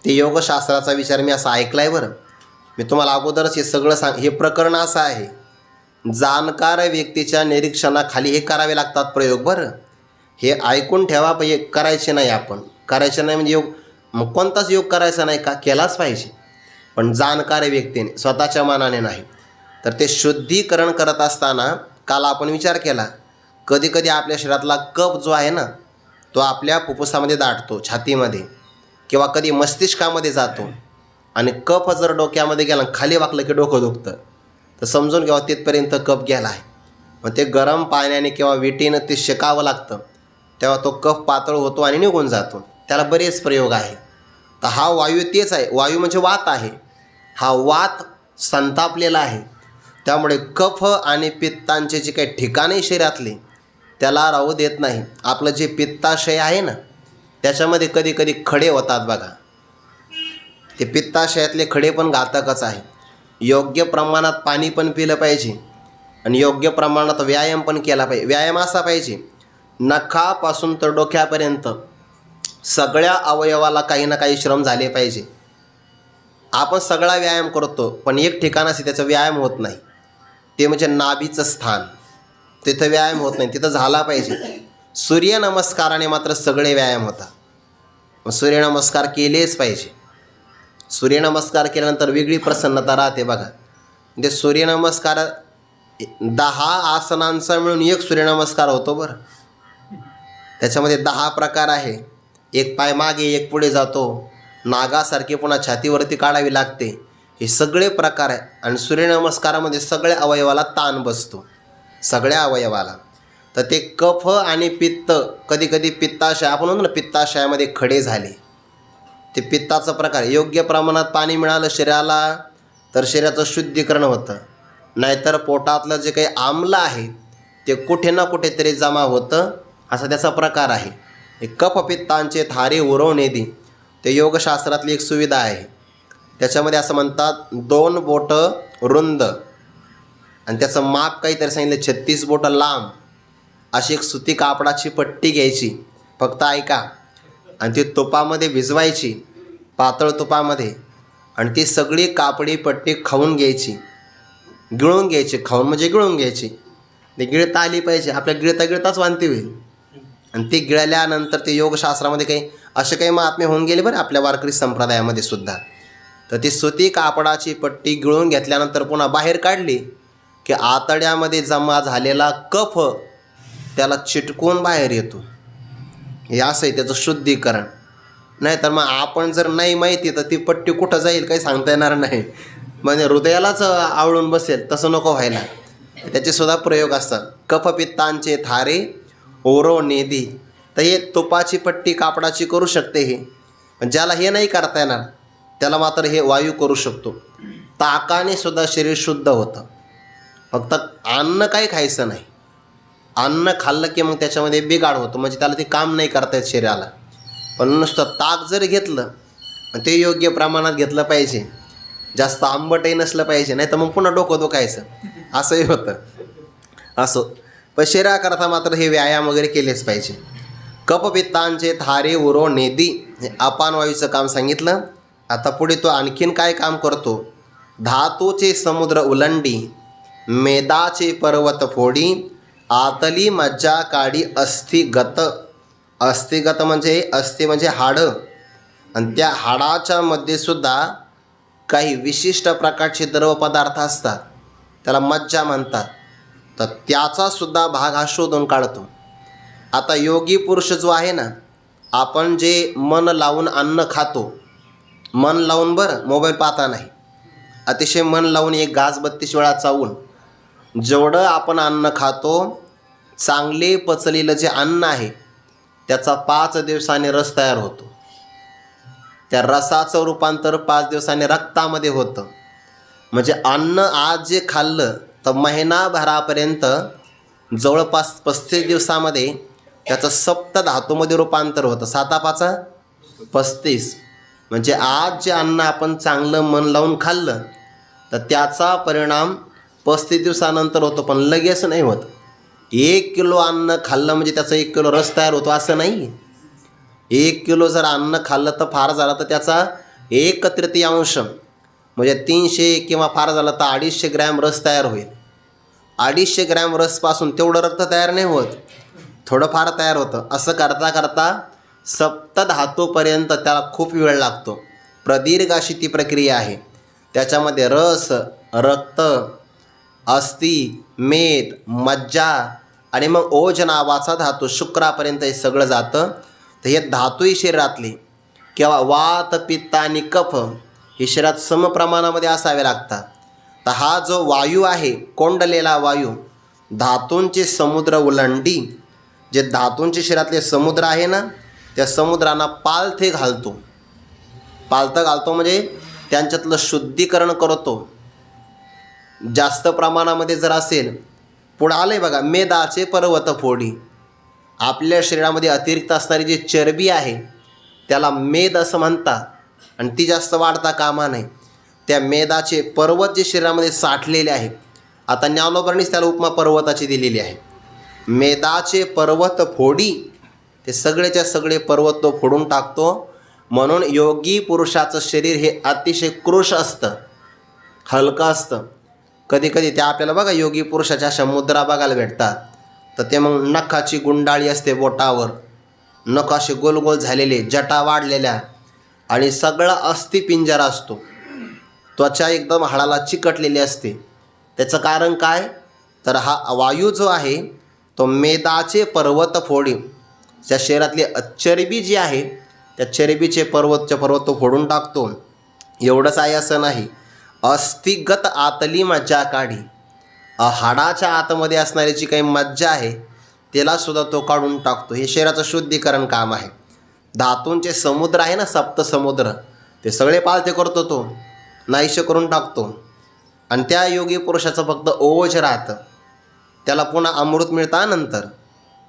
ते योगशास्त्राचा विचार मी असा ऐकला आहे बरं. मी तुम्हाला अगोदरच हे सगळं हे प्रकरण असं आहे, जाणकार व्यक्तीच्या निरीक्षणाखाली हे करावे लागतात प्रयोग बरं. हे ऐकून ठेवा, पाहिजे करायचे नाही. आपण करायचे नाही म्हणजे योग, मग कोणताच योग करायचा नाही का, केलाच पाहिजे, पण जाणकार व्यक्तीने, स्वतःच्या मनाने नाही. तर ते शुद्धीकरण करत असताना काल आपण विचार केला, कधी कधी आपल्या शरीरातला कफ जो आहे ना, तो आपल्या फुफ्फुसामध्ये दाटतो, छातीमध्ये, किंवा कधी मस्तिष्कामध्ये जातो, आणि कफ जर डोक्यामध्ये गेला, खाली वाकलं की डोकं दुखतं, तर समजून घ्यावं तिथपर्यंत कफ गेला आहे. मग ते गरम पाण्याने किंवा विटीनं ते शेकावं लागतं, तेव्हा तो कफ पातळ होतो आणि निघून जातो. त्याला बरेच प्रयोग आहे. तर हा वायू तेच आहे. वायू म्हणजे वात आहे. हा वात संतापलेला आहे, त्यामुळे कफ आणि पित्तांचे जे काही ठिकाणे शरीरातले, त्याला राहू देत नाही. आपलं जे पित्ताशय आहे ना, त्याच्यामध्ये कधी कधी खडे होतात बघा. ते पित्ताशयातले खडे पण घातकच आहे. योग्य प्रमाणात पाणी पण पिलं पाहिजे, आणि योग्य प्रमाणात व्यायाम पण केला पाहिजे. व्यायाम असा पाहिजे, नखापासून तर डोक्यापर्यंत सगळ्या अवयवाला काही ना काही श्रम झाले पाहिजे. आपण सगळा व्यायाम करतो, पण एक ठिकाण असे त्याचा व्यायाम होत नाही, ते म्हणजे नाभीचं स्थान. तिथं व्यायाम होत नाही, तिथं झाला पाहिजे. सूर्यनमस्काराने मात्र सगळे व्यायाम होतात. सूर्यनमस्कार केलेच पाहिजे. सूर्यनमस्कार केल्यानंतर वेगळी प्रसन्नता राहते बघा. म्हणजे सूर्यनमस्कार 10 आसनांचा मिळून एक सूर्यनमस्कार होतो बरं. त्याच्यामध्ये 10 प्रकार आहे. एक पाय मागे, एक पुढे जातो, नागासारखी पुन्हा छातीवरती काढावी लागते, हे सगळे प्रकार आहे. आणि सूर्यनमस्कारामध्ये सगळ्या अवयवाला ताण बसतो, सगळ्या अवयवाला. तर ते कफ आणि पित्त, कधी कधी पित्ताशय, आपण म्हणतो ना पित्ताशयामध्ये खडे झाले, ते पित्ताचा प्रकार. योग्य प्रमाणात पाणी मिळालं शरीराला तर शरीराचं शुद्धीकरण होतं, नाहीतर पोटातलं जे काही आम्ल आहे ते कुठे ना कुठेतरी जमा होतं, असा त्याचा प्रकार आहे. हे कफपित्तांचे थारे उरवणेदी ते योगशास्त्रातली एक सुविधा आहे. त्याच्यामध्ये असं म्हणतात 2 बोटं रुंद आणि त्याचं माप काहीतरी सांगितलं 36 बोटं लांब अशी एक सुती कापडाची पट्टी घ्यायची. फक्त ऐका. आणि ती तुपामध्ये भिजवायची, पातळ तुपामध्ये, आणि ती सगळी कापडी पट्टी खाऊन घ्यायची, गिळून घ्यायची. खाऊन म्हणजे गिळून घ्यायची. ते गिळता आली पाहिजे. आपल्या गिळता गिळताच वांती होईल. आणि ती गिळल्यानंतर ते योगशास्त्रामध्ये काही असे काही महात्मे होऊन गेले बरं आपल्या वारकरी संप्रदायामध्ये सुद्धा. तर ती सुती कापडाची पट्टी गिळून घेतल्यानंतर पुन्हा बाहेर काढली की आतड्यामध्ये जमा झालेला कफ त्याला चिटकून बाहेर येतो. हे असं आहे त्याचं शुद्धीकरण. नाही तर मग आपण जर नाही माहिती तर ती पट्टी कुठं जाईल काही सांगता येणार नाही. म्हणजे हृदयालाच आवळून बसेल, तसं नको व्हायला. त्याचेसुद्धा प्रयोग असतात. कफपित्तांचे थारे ओरवणेदी. तर हे तुपाची पट्टी कापडाची करू शकते हे. पण ज्याला हे नाही करता येणार त्याला मात्र हे वायू करू शकतो. ताकाने सुद्धा शरीर शुद्ध होतं. फक्त अन्न काही खायचं नाही. अन्न खाल्लं की मग त्याच्यामध्ये बिघाड होतो, म्हणजे त्याला ते काम नाही करता येत शरीराला. पण नुसतं ताक जर घेतलं ते योग्य प्रमाणात घेतलं पाहिजे, जास्त आंबटही नसलं पाहिजे, नाही तर मग पुन्हा डोकं दुखायचं असंही होतं. असो, पण शरीराकरता मात्र हे व्यायाम वगैरे केलेच पाहिजे. कफपित्तांचे थारे उरवणेदी हे अपान वायूचं काम सांगितलं. आता पुढे तो आणखीन काय काम करतो. धातूचे समुद्र उलंडी, मेदाचे पर्वत फोडी, आतली मज्जा काढी अस्थिगत. अस्थिगत म्हणजे अस्थि म्हणजे हाडं, आणि त्या हाडाच्या मध्ये सुद्धा काही विशिष्ट प्रकारचे द्रव पदार्थ असतात, त्याला मज्जा म्हणतात. तर त्याचा सुद्धा भाग हा शोधून काढतो. आता योगी पुरुष जो आहे ना, आपण जे मन लावून अन्न खातो, मन लावून बरं, मोबाईल पाहता नाही, अतिशय मन लावून एक घास 32 वेळा चावून जेवढं आपण अन्न खातो, चांगले पचलेलं जे अन्न आहे त्याचा 5 दिवसांनी रस तयार होतो. त्या रसाचं रूपांतर 5 दिवसांनी रक्तामध्ये होतं. म्हणजे अन्न आज जे खाल्लं तर महिनाभरापर्यंत जवळपास 35 दिवसामध्ये त्याचं सप्त धातूमध्ये रूपांतर होतं. 7 5 35. म्हणजे आज जे अन्न आपण चांगलं मन लावून खाल्लं तर त्याचा परिणाम 35 दिवसानंतर होतो, पण लगेच नाही होत. 1 किलो अन्न खाल्लं म्हणजे त्याचा 1 किलो रस तयार होतो असं नाही. 1 किलो जर अन्न खाल्लं तर फार झालं तर त्याचा 1/3 म्हणजे 300 किंवा फार झालं तर 250 ग्रॅम रस तयार होईल. 250 ग्रॅम रसपासून तेवढं रक्त तयार नाही होत, थोडंफार तयार होतं. असं करता करता सप्तधातूपर्यंत त्याला खूप वेळ लागतो. प्रदीर्घ अशी ती प्रक्रिया आहे. त्याच्यामध्ये रस, रक्त, अस्थि, मेद, मज्जा आणि मग ओज नावाचा धातू शुक्रापर्यंत हे सगळं जातं. तर हे धातूही शरीरातले किंवा वात, पित्त आणि कफ हे शरीरात समप्रमाणामध्ये असावे लागतात. तर हा जो वायू आहे, कोंडलेला वायू, धातूंचे समुद्र उलंडी, जे धातूंचे शरीरातले समुद्र आहे ना, त्या समुद्रांना पालथे घालतो. पालथं घालतो म्हणजे त्यांच्यातलं शुद्धीकरण करतो. जास्त प्रमाणामध्ये जर असेल, पुढं आलं आहे बघा, मेदाचे पर्वत फोडी. आपल्या शरीरामध्ये अतिरिक्त असणारी जी चरबी आहे त्याला मेद असं म्हणतात, आणि ती जास्त वाढता कामा नये. त्या मेदाचे पर्वत जे शरीरामध्ये साठलेले आहे, आता ज्ञानोबरांनीच त्याला उपमा पर्वताची दिलेली आहे. मेदाचे पर्वत फोडी, ते सगळेच्या सगळे पर्वत तो फोडून टाकतो. म्हणून योगी पुरुषाचं शरीर हे अतिशय कृश असतं, हलकं असतं. कधी कधी त्या आपल्याला बघा योगी पुरुषाच्या अशा मुद्रा बघायला भेटतात. तर ते मग नखाची गुंडाळी असते बोटावर, नख असे गोल गोल झालेले, जटा वाढलेल्या, आणि सगळा अस्थिपिंजरा असतो. त्वचा एकदम हाडाला चिकटलेली असते. त्याचं कारण काय, तर हा वायू जो आहे तो मेदाचे पर्वत फोडी, त्या शरीरातली चरबी जी आहे त्या चरबीचे पर्वत तो फोडून टाकतो. एवढंच आहे असं नाही, अस्थिगत आतली मज्जा काढी, हाडाच्या आतमध्ये असणारी जी काही मज्जा आहे त्यालासुद्धा तो काढून टाकतो. हे शरीराचं शुद्धीकरण काम आहे. धातूंचे समुद्र आहे ना, सप्तसमुद्र, ते सगळे पालथे करतो तो, नाहीसे करून टाकतो. आणि त्या योगी पुरुषाचं फक्त ओज राहतं, त्याला पुन्हा अमृत मिळतं नंतर.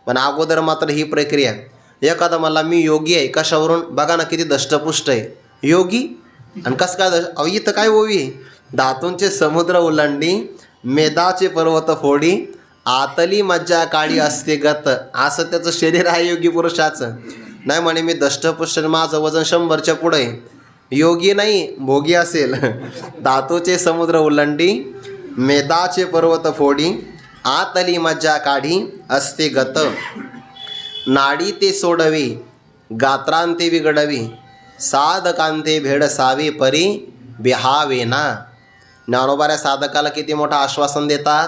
पण अगोदर मात्र ही प्रक्रिया. एखादा मला मी योगी आहे, कशावरून? बघा ना किती दष्टपुष्ट आहे, योगी. आणि कसं काय इथं काय ओवी आहे? धातूंचे समुद्र ओलांडी, मेदाचे पर्वत फोडी, आतली मज्जा काळी असते गत. असं त्याचं शरीर आहे योगी पुरुषाचं. नाही म्हणे मी दष्टपुष्ट, माझं वजन 100च्या पुढे आहे. योगी नाही, भोगी असेल. धातूचे समुद्र ओलांडी, मेदाचे पर्वत फोडी, आतली मज्जा काढी असते गत. नाडी ते सोडवी, गात्रांते विगडवी, साधकांते भेडसावी परी बिहावेना. ज्ञानोबाऱ्या साधकाला किती मोठं आश्वासन देतात,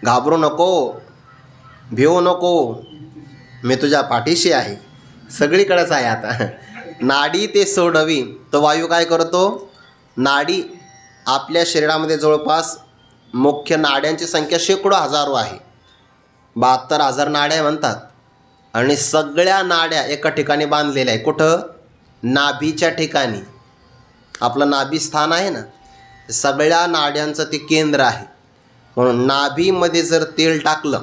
घाबरू नको, भिवू नको, मी तुझ्या पाठीशी आहे, सगळीकडेच आहे. आता नाडी ते सोडवी, तो वायू काय करतो? नाडी, आपल्या शरीरामध्ये जवळपास मुख्य नाड्यांची संख्या शेकडो हजारो आहे, 72,000 नाड्या म्हणतात. आणि सगळ्या नाड्या एका ठिकाणी बांधलेल्या आहे. कुठं? नाभीच्या ठिकाणी. आपलं नाभीस्थान आहे ना, सगळ्या नाड्यांचं ते केंद्र आहे. म्हणून नाभीमध्ये जर तेल टाकलं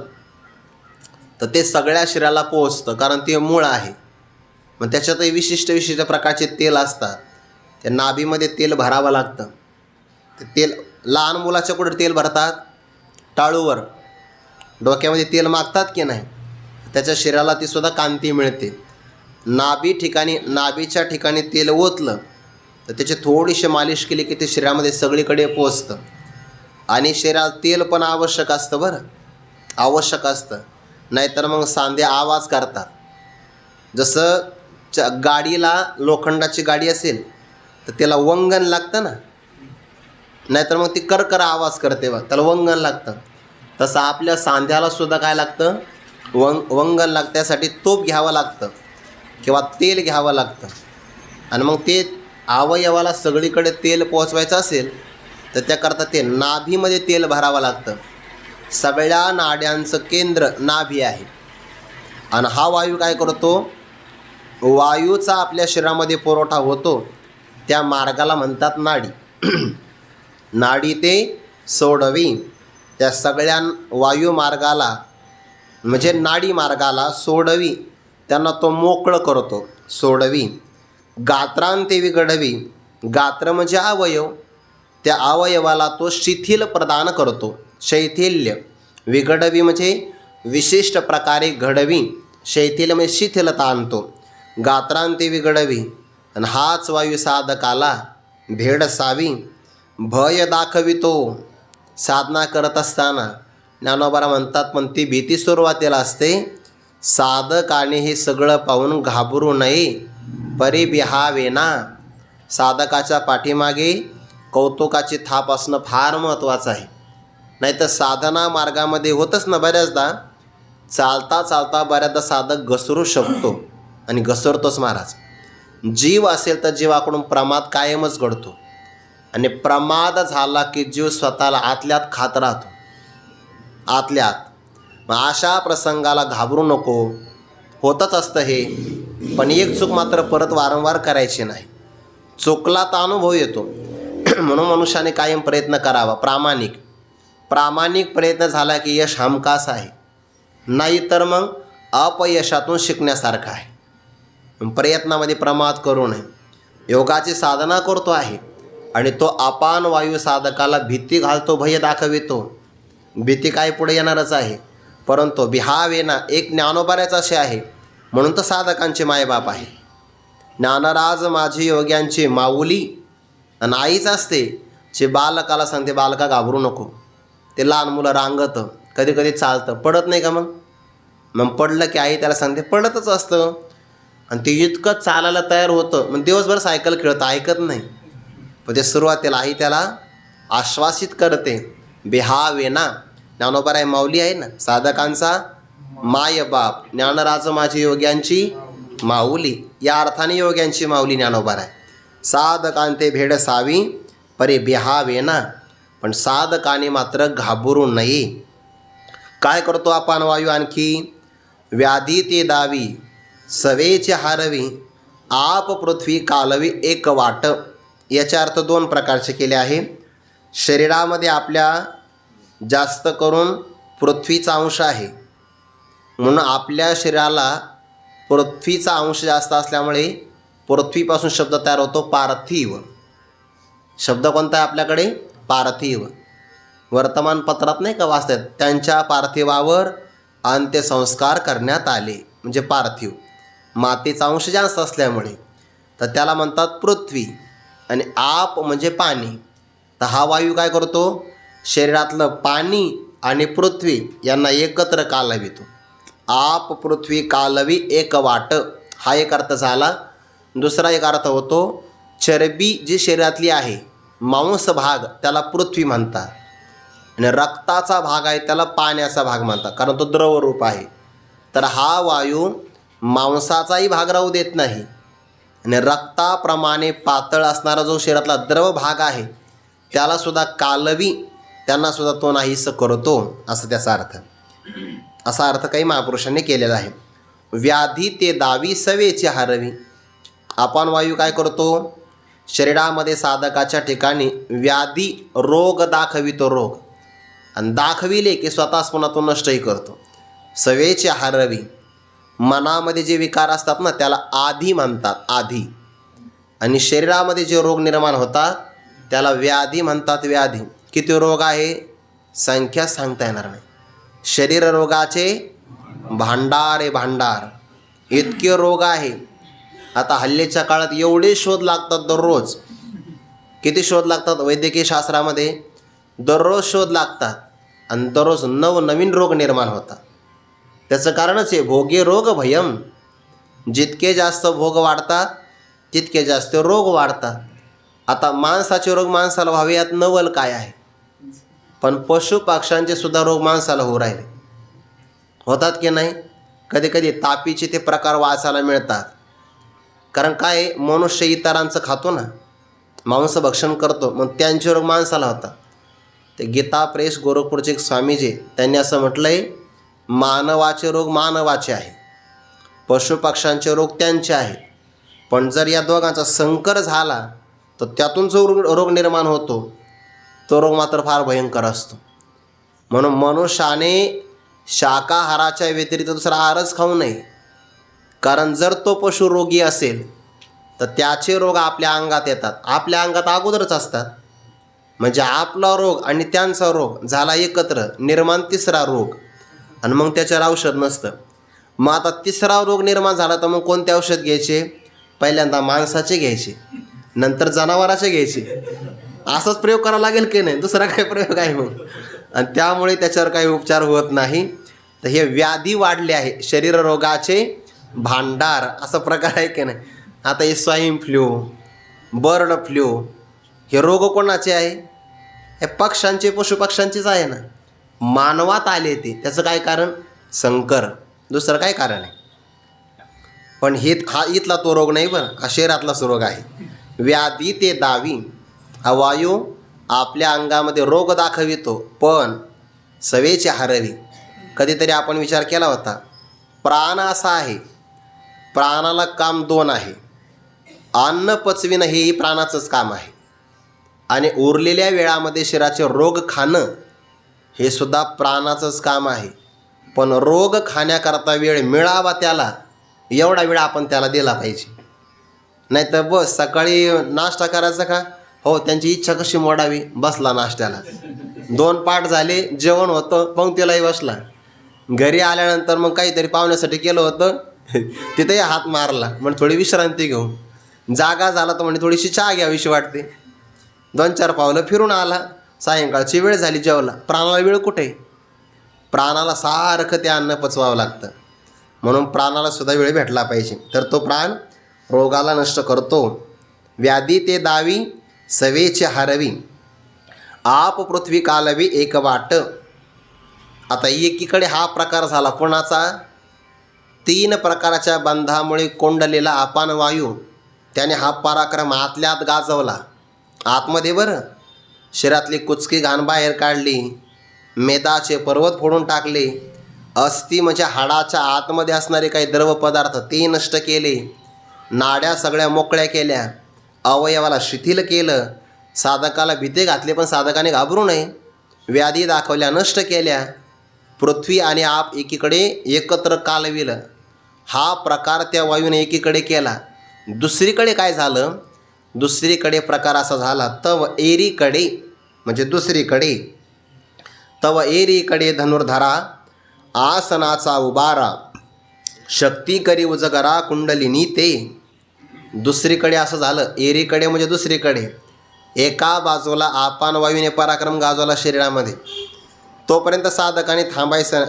तर ते सगळ्या शरीराला पोहोचतं, कारण ते मूळ आहे. मग त्याच्यातही विशिष्ट प्रकारचे तेल असतात. त्या नाभीमध्ये तेल भरावं लागतं. ते तेल लहान मुलाच्या कुठं तेल भरतात? टाळूवर. डोक्यामध्ये तेल मागतात की नाही? त्याच्या शरीराला ती सुद्धा कांती मिळते. नाभीच्या ठिकाणी तेल ओतलं तर त्याची थोडीशी मालिश केली की ते शरीरामध्ये सगळीकडे पोचतं. आणि शरीरात तेल पण आवश्यक असतं, बरं, आवश्यक असतं. नाहीतर मग सांधे आवाज करतात. जसं गाडीला, लोखंडाची गाडी असेल तर त्याला वंगण लागतं ना, नाहीतर मग ती करकर आवाज करते बघ, त्याला वंगण लागतं. तसं आपल्या सांध्याला सुद्धा काय लागतं? वंगण लागतं. त्यासाठी तोप घ्यावं लागतं किंवा तेल घ्यावं लागतं. आणि मग ते अवयवाला सगळीकडे तेल पोहोचवायचं असेल तर त्याकरता ते नाभीमध्ये तेल भरावं लागतं. सगळ्या नाड्यांचं केंद्र नाभी आहे. आणि हा वायू काय करतो? वायूचा आपल्या शरीरामध्ये पुरवठा होतो, त्या मार्गाला म्हणतात नाडी. नाडी ते सोडवी, त्या सगळ्या वायुमार्गाला म्हणजे नाडी मार्गाला सोडवी, त्यांना तो मोकळं करतो, सोडवी. गात्रांते विगडवी, गात्र म्हणजे अवयव, त्या अवयवाला तो शिथिल प्रदान करतो, शैथिल्य. विगडवी म्हणजे विशिष्ट प्रकारे घडवी, शैथिल्य म्हणजे शिथिलता आणतो. गात्रांते विगडवी. आणि हाच वायू साधकाला भेडसावी, भय दाखवितो. साधना करत असताना ज्ञानोबा म्हणतात, पण ती भीती सुरुवातीला असते. साधकाने हे सगळं पाहून घाबरू नये, परी बिहावेना. साधकाच्या पाठीमागे कौतुकाची थाप असणं फार महत्त्वाचं आहे. नाहीतर साधना मार्गामध्ये होतच ना, बऱ्याचदा चालता चालता बऱ्याचदा साधक घसरू शकतो आणि घसरतोच महाराज. जीव असेल तर जीवाकडून प्रमाद कायमच घडतो. आणि प्रमाद झाला की जीव स्वतःला आतल्यात खात राहतो, आतल्यात. मग अशा प्रसंगाला घाबरू नको, होतच असतं हे. पण एक चूक मात्र परत वारंवार करायची नाही. चुकला तर अनुभव येतो. म्हणून मनुष्याने कायम प्रयत्न करावा, प्रामाणिक प्रयत्न झाला की यश हमखास आहे. नाही तर मग अपयशातून शिकण्यासारखं आहे. प्रयत्नामध्ये प्रमाद करू नये. योगाची साधना करतो आहे आणि तो अपान वायू साधकाला भीती घालतो, भय दाखवितो. भीती काय पुढे येणारच आहे, परंतु बिहावेना एक ज्ञानोबाऱ्याच असे आहे. म्हणून तर साधकांचे मायबाप आहे. ज्ञानराज माझी योग्यांची माऊली. आणि आईच असते जे बालकाला सांगते, बालका घाबरू नको. ते लहान मुलं रांगतं, कधी कधी चालतं, पडत नाही का? मग पडलं की आई त्याला सांगते, पडतच असतं. आणि ते इतकं चालायला तयार होतं, मग दिवसभर सायकल खेळतं, ऐकत नाही. पण ते सुरुवातीला आई त्याला आश्वासित करते, बिहावेना. ज्ञानोबा आहे, माऊली आहे ना, साधकांचा मायबाप. ज्ञानराज माझी योग्यांची माऊली, या अर्थाने योग्यांची माऊली ज्ञानोबा आहे. साधकांते भेडसावी परी बिहावेना. पण साधकाने मात्र घाबरू नये. काय करतो अपान वायू? आणखी व्याधी ते दावी, सवेचे हारवी आप पृथ्वी कालवी एक वाट. याचा अर्थ दोन प्रकारचे केले आहे. शरीरामध्ये आपल्या जास्त करून पृथ्वीचा अंश आहे, म्हणून आपल्या शरीराला पृथ्वीचा अंश जास्त असल्यामुळे पृथ्वीपासून शब्द तयार होतो पार्थिव. शब्द कोणता आहे आपल्याकडे? पार्थिव. वर्तमानपत्रात नाही का वाचतात, त्यांच्या पार्थिवावर अंत्यसंस्कार करण्यात आले, म्हणजे पार्थिव. मातीचा अंश जास्त असल्यामुळे तर त्याला म्हणतात पृथ्वी. आणि आप म्हणजे पाणी. तर हा वायू काय करतो? शरीरातलं पाणी आणि पृथ्वी यांना एकत्र कालवितो. आप पृथ्वी कालवी एक वाट, हा एक अर्थ झाला. दुसरा एक अर्थ होतो चरबी जी शरीरातली आहे, मांस भाग, त्याला पृथ्वी म्हणतात. आणि रक्ताचा भाग आहे त्याला पाण्याचा भाग म्हणतात, कारण तो द्रवरूप आहे. तर हा वायू मांसाचाही भाग राहू देत नाही, आणि रक्ताप्रमाणे पातळ असणारा जो शरीरातला द्रव भाग आहे त्यालासुद्धा कालवी, त्यांनासुद्धा तो नाहीसं करतो, असं त्याचा अर्थ. असा अर्थ काही महापुरुषांनी केलेला आहे. व्याधी ते दावी सवेचे हारवी. आपण वायू काय करतो? शरीरामध्ये साधकाच्या ठिकाणी व्याधी रोग दाखवितो, रोग, आणि दाखविले की स्वतःच पुन्हा तो नष्टही करतो. सवेचे हारवी. मनामध्ये जे विकार असतात ना त्याला आधी म्हणतात, आधी. आणि शरीरामध्ये जे रोग निर्माण होतात त्याला व्याधी म्हणतात, व्याधी. किती रोग आहे संख्या सांगता येणार नाही. शरीर रोगाचे भांडार आहे, भांडार. इतके रोग आहे. आता हल्लीच्या काळात एवढे शोध लागतात दररोज. किती शोध लागतात वैद्यकीय शास्त्रामध्ये? दररोज शोध लागतात, आणि दररोज नवनवीन रोग निर्माण होतात. त्याचं कारणच आहे भोगे रोग भयम. जितके जास्त भोग वाढतात तितके जास्त रोग वाढतात. आता माणसाचे रोग माणसाला व्हावे यात नवल काय आहे? पण पशु पक्ष्यांचे सुद्धा रोग माणसाला होऊ राहिले. होतात की नाही? कधी कधी तापीचे ते प्रकार वाचायला मिळतात. कारण काय, मनुष्य इतरांचं खातो ना, मांस भक्षण करतो, मग त्यांचे रोग माणसाला होतात. ते गीता प्रेस गोरखपूरचे स्वामीजी त्यांनी असं म्हटलं आहे, मानवाचे रोग मानवाचे आहे, पशुपक्ष्यांचे रोग त्यांचे आहेत. पण जर या दोघांचा संकर झाला तर त्यातून जो रोग निर्माण होतो तो रोग मात्र फार भयंकर असतो. म्हणून मनुष्याने शाकाहाराच्या व्यतिरिक्त दुसरा आहारच खाऊ नये. कारण जर तो पशु रोगी असेल तर त्याचे रोग आपल्या अंगात येतात, आपल्या अंगात अगोदरच असतात. म्हणजे आपला रोग आणि त्यांचा रोग झाला एकत्र, निर्माण तिसरा रोग, आणि मग त्याच्यावर औषध नसतं. मग आता तिसरा रोग निर्माण झाला तर मग कोणते औषध घ्यायचे? पहिल्यांदा माणसाचे घ्यायचे, नंतर जनावराचे घ्यायचे. असाच प्रयोग करावा लागेल की नाही? दुसरा काय प्रयोग आहे मग? आणि त्यामुळे त्याच्यावर काही उपचार होत नाही. तर हे व्याधी वाढले आहे, शरीर रोगाचे भांडार, असा प्रकार आहे की नाही? आता हे स्वाईन फ्लू, बर्ड फ्लू, हे रोग कोणाचे आहे? हे पक्ष्यांचे, पशुपक्ष्यांचेच आहे ना. मानवात आले ते, त्याचं काय कारण? संकर, दुसरं काय कारण आहे? पण हा इथला तो रोग नाही बरं, हा शरीरातलाच रोग आहे. व्याधी ते दावी. हा वायू आपल्या अंगामध्ये रोग दाखवितो, पण सवेचे हारवी. कधीतरी आपण विचार केला होता, प्राण असा आहे, प्राणाला काम दोन आहे. अन्न पचविणं हेही प्राणाचंच काम आहे, आणि उरलेल्या वेळामध्ये शरीराचे रोग खाणं हे सुद्धा प्राणाचंच काम आहे. पण रोग खाण्याकरता वेळ मिळावा त्याला, एवढा वेळ आपण त्याला दिला पाहिजे. नाही तर बस सकाळी नाश्ता करायचा का? हो, त्यांची इच्छा कशी मोडावी? बसला नाश्त्याला, 2 पाठ झाले, जेवण होतं, पंक्तीलाही बसला. घरी आल्यानंतर मग काहीतरी पाहुण्यासाठी केलं होतं, तिथेही हात मारला, म्हणजे थोडी विश्रांती घेऊ. जागा झाला तर म्हणजे थोडीशी चहा घ्यावीशी वाटते. 2-4 पावलं फिरून आला, सायंकाळची वेळ झाली, जेवला. प्राणाला वेळ कुठे? प्राणाला सारखं ते अन्न पचवावं लागतं. म्हणून प्राणाला सुद्धा वेळ भेटला पाहिजे, तर तो प्राण रोगाला नष्ट करतो. व्याधी ते दावी सवेचे हारवी. आप पृथ्वी कालवी एक वाट. आता एकीकडे हा प्रकार झाला कोणाचा? 3 प्रकारच्या बंधामुळे कोंडलेला अपान वायू, त्याने हा पराक्रम आतल्या आत गाजवला. आतमध्ये बरं, शरीरातली कुचकी घाण बाहेर काढली, मेदाचे पर्वत फोडून टाकले, अस्थि म्हणजे हाडाच्या आतमध्ये असणारे काही द्रव पदार्थ ते नष्ट केले, नाड्या सगळ्या मोकळ्या केल्या, अवयवाला शिथिल केलं, साधकाला भीती घातली पण साधकाने घाबरू नये, व्याधी दाखवल्या नष्ट केल्या, पृथ्वी आणि आप एकीकडे एकत्र कालविलं, हा प्रकार त्या वायूने एकीकडे केला. दुसरीकडे काय झालं? दुसरीकडे प्रकार असा झाला, तव एरीकडे म्हणजे दुसरीकडे, तव एरीकडे धनुर्धरा आसनाचा उबारा, शक्ती करी उजगरा कुंडलिनी ते. दुसरीकडे असं झालं, एरीकडे म्हणजे दुसरीकडे. एका बाजूला आपान वायूने पराक्रम गाजवला शरीरामध्ये, तोपर्यंत साधकाने थांबायचं,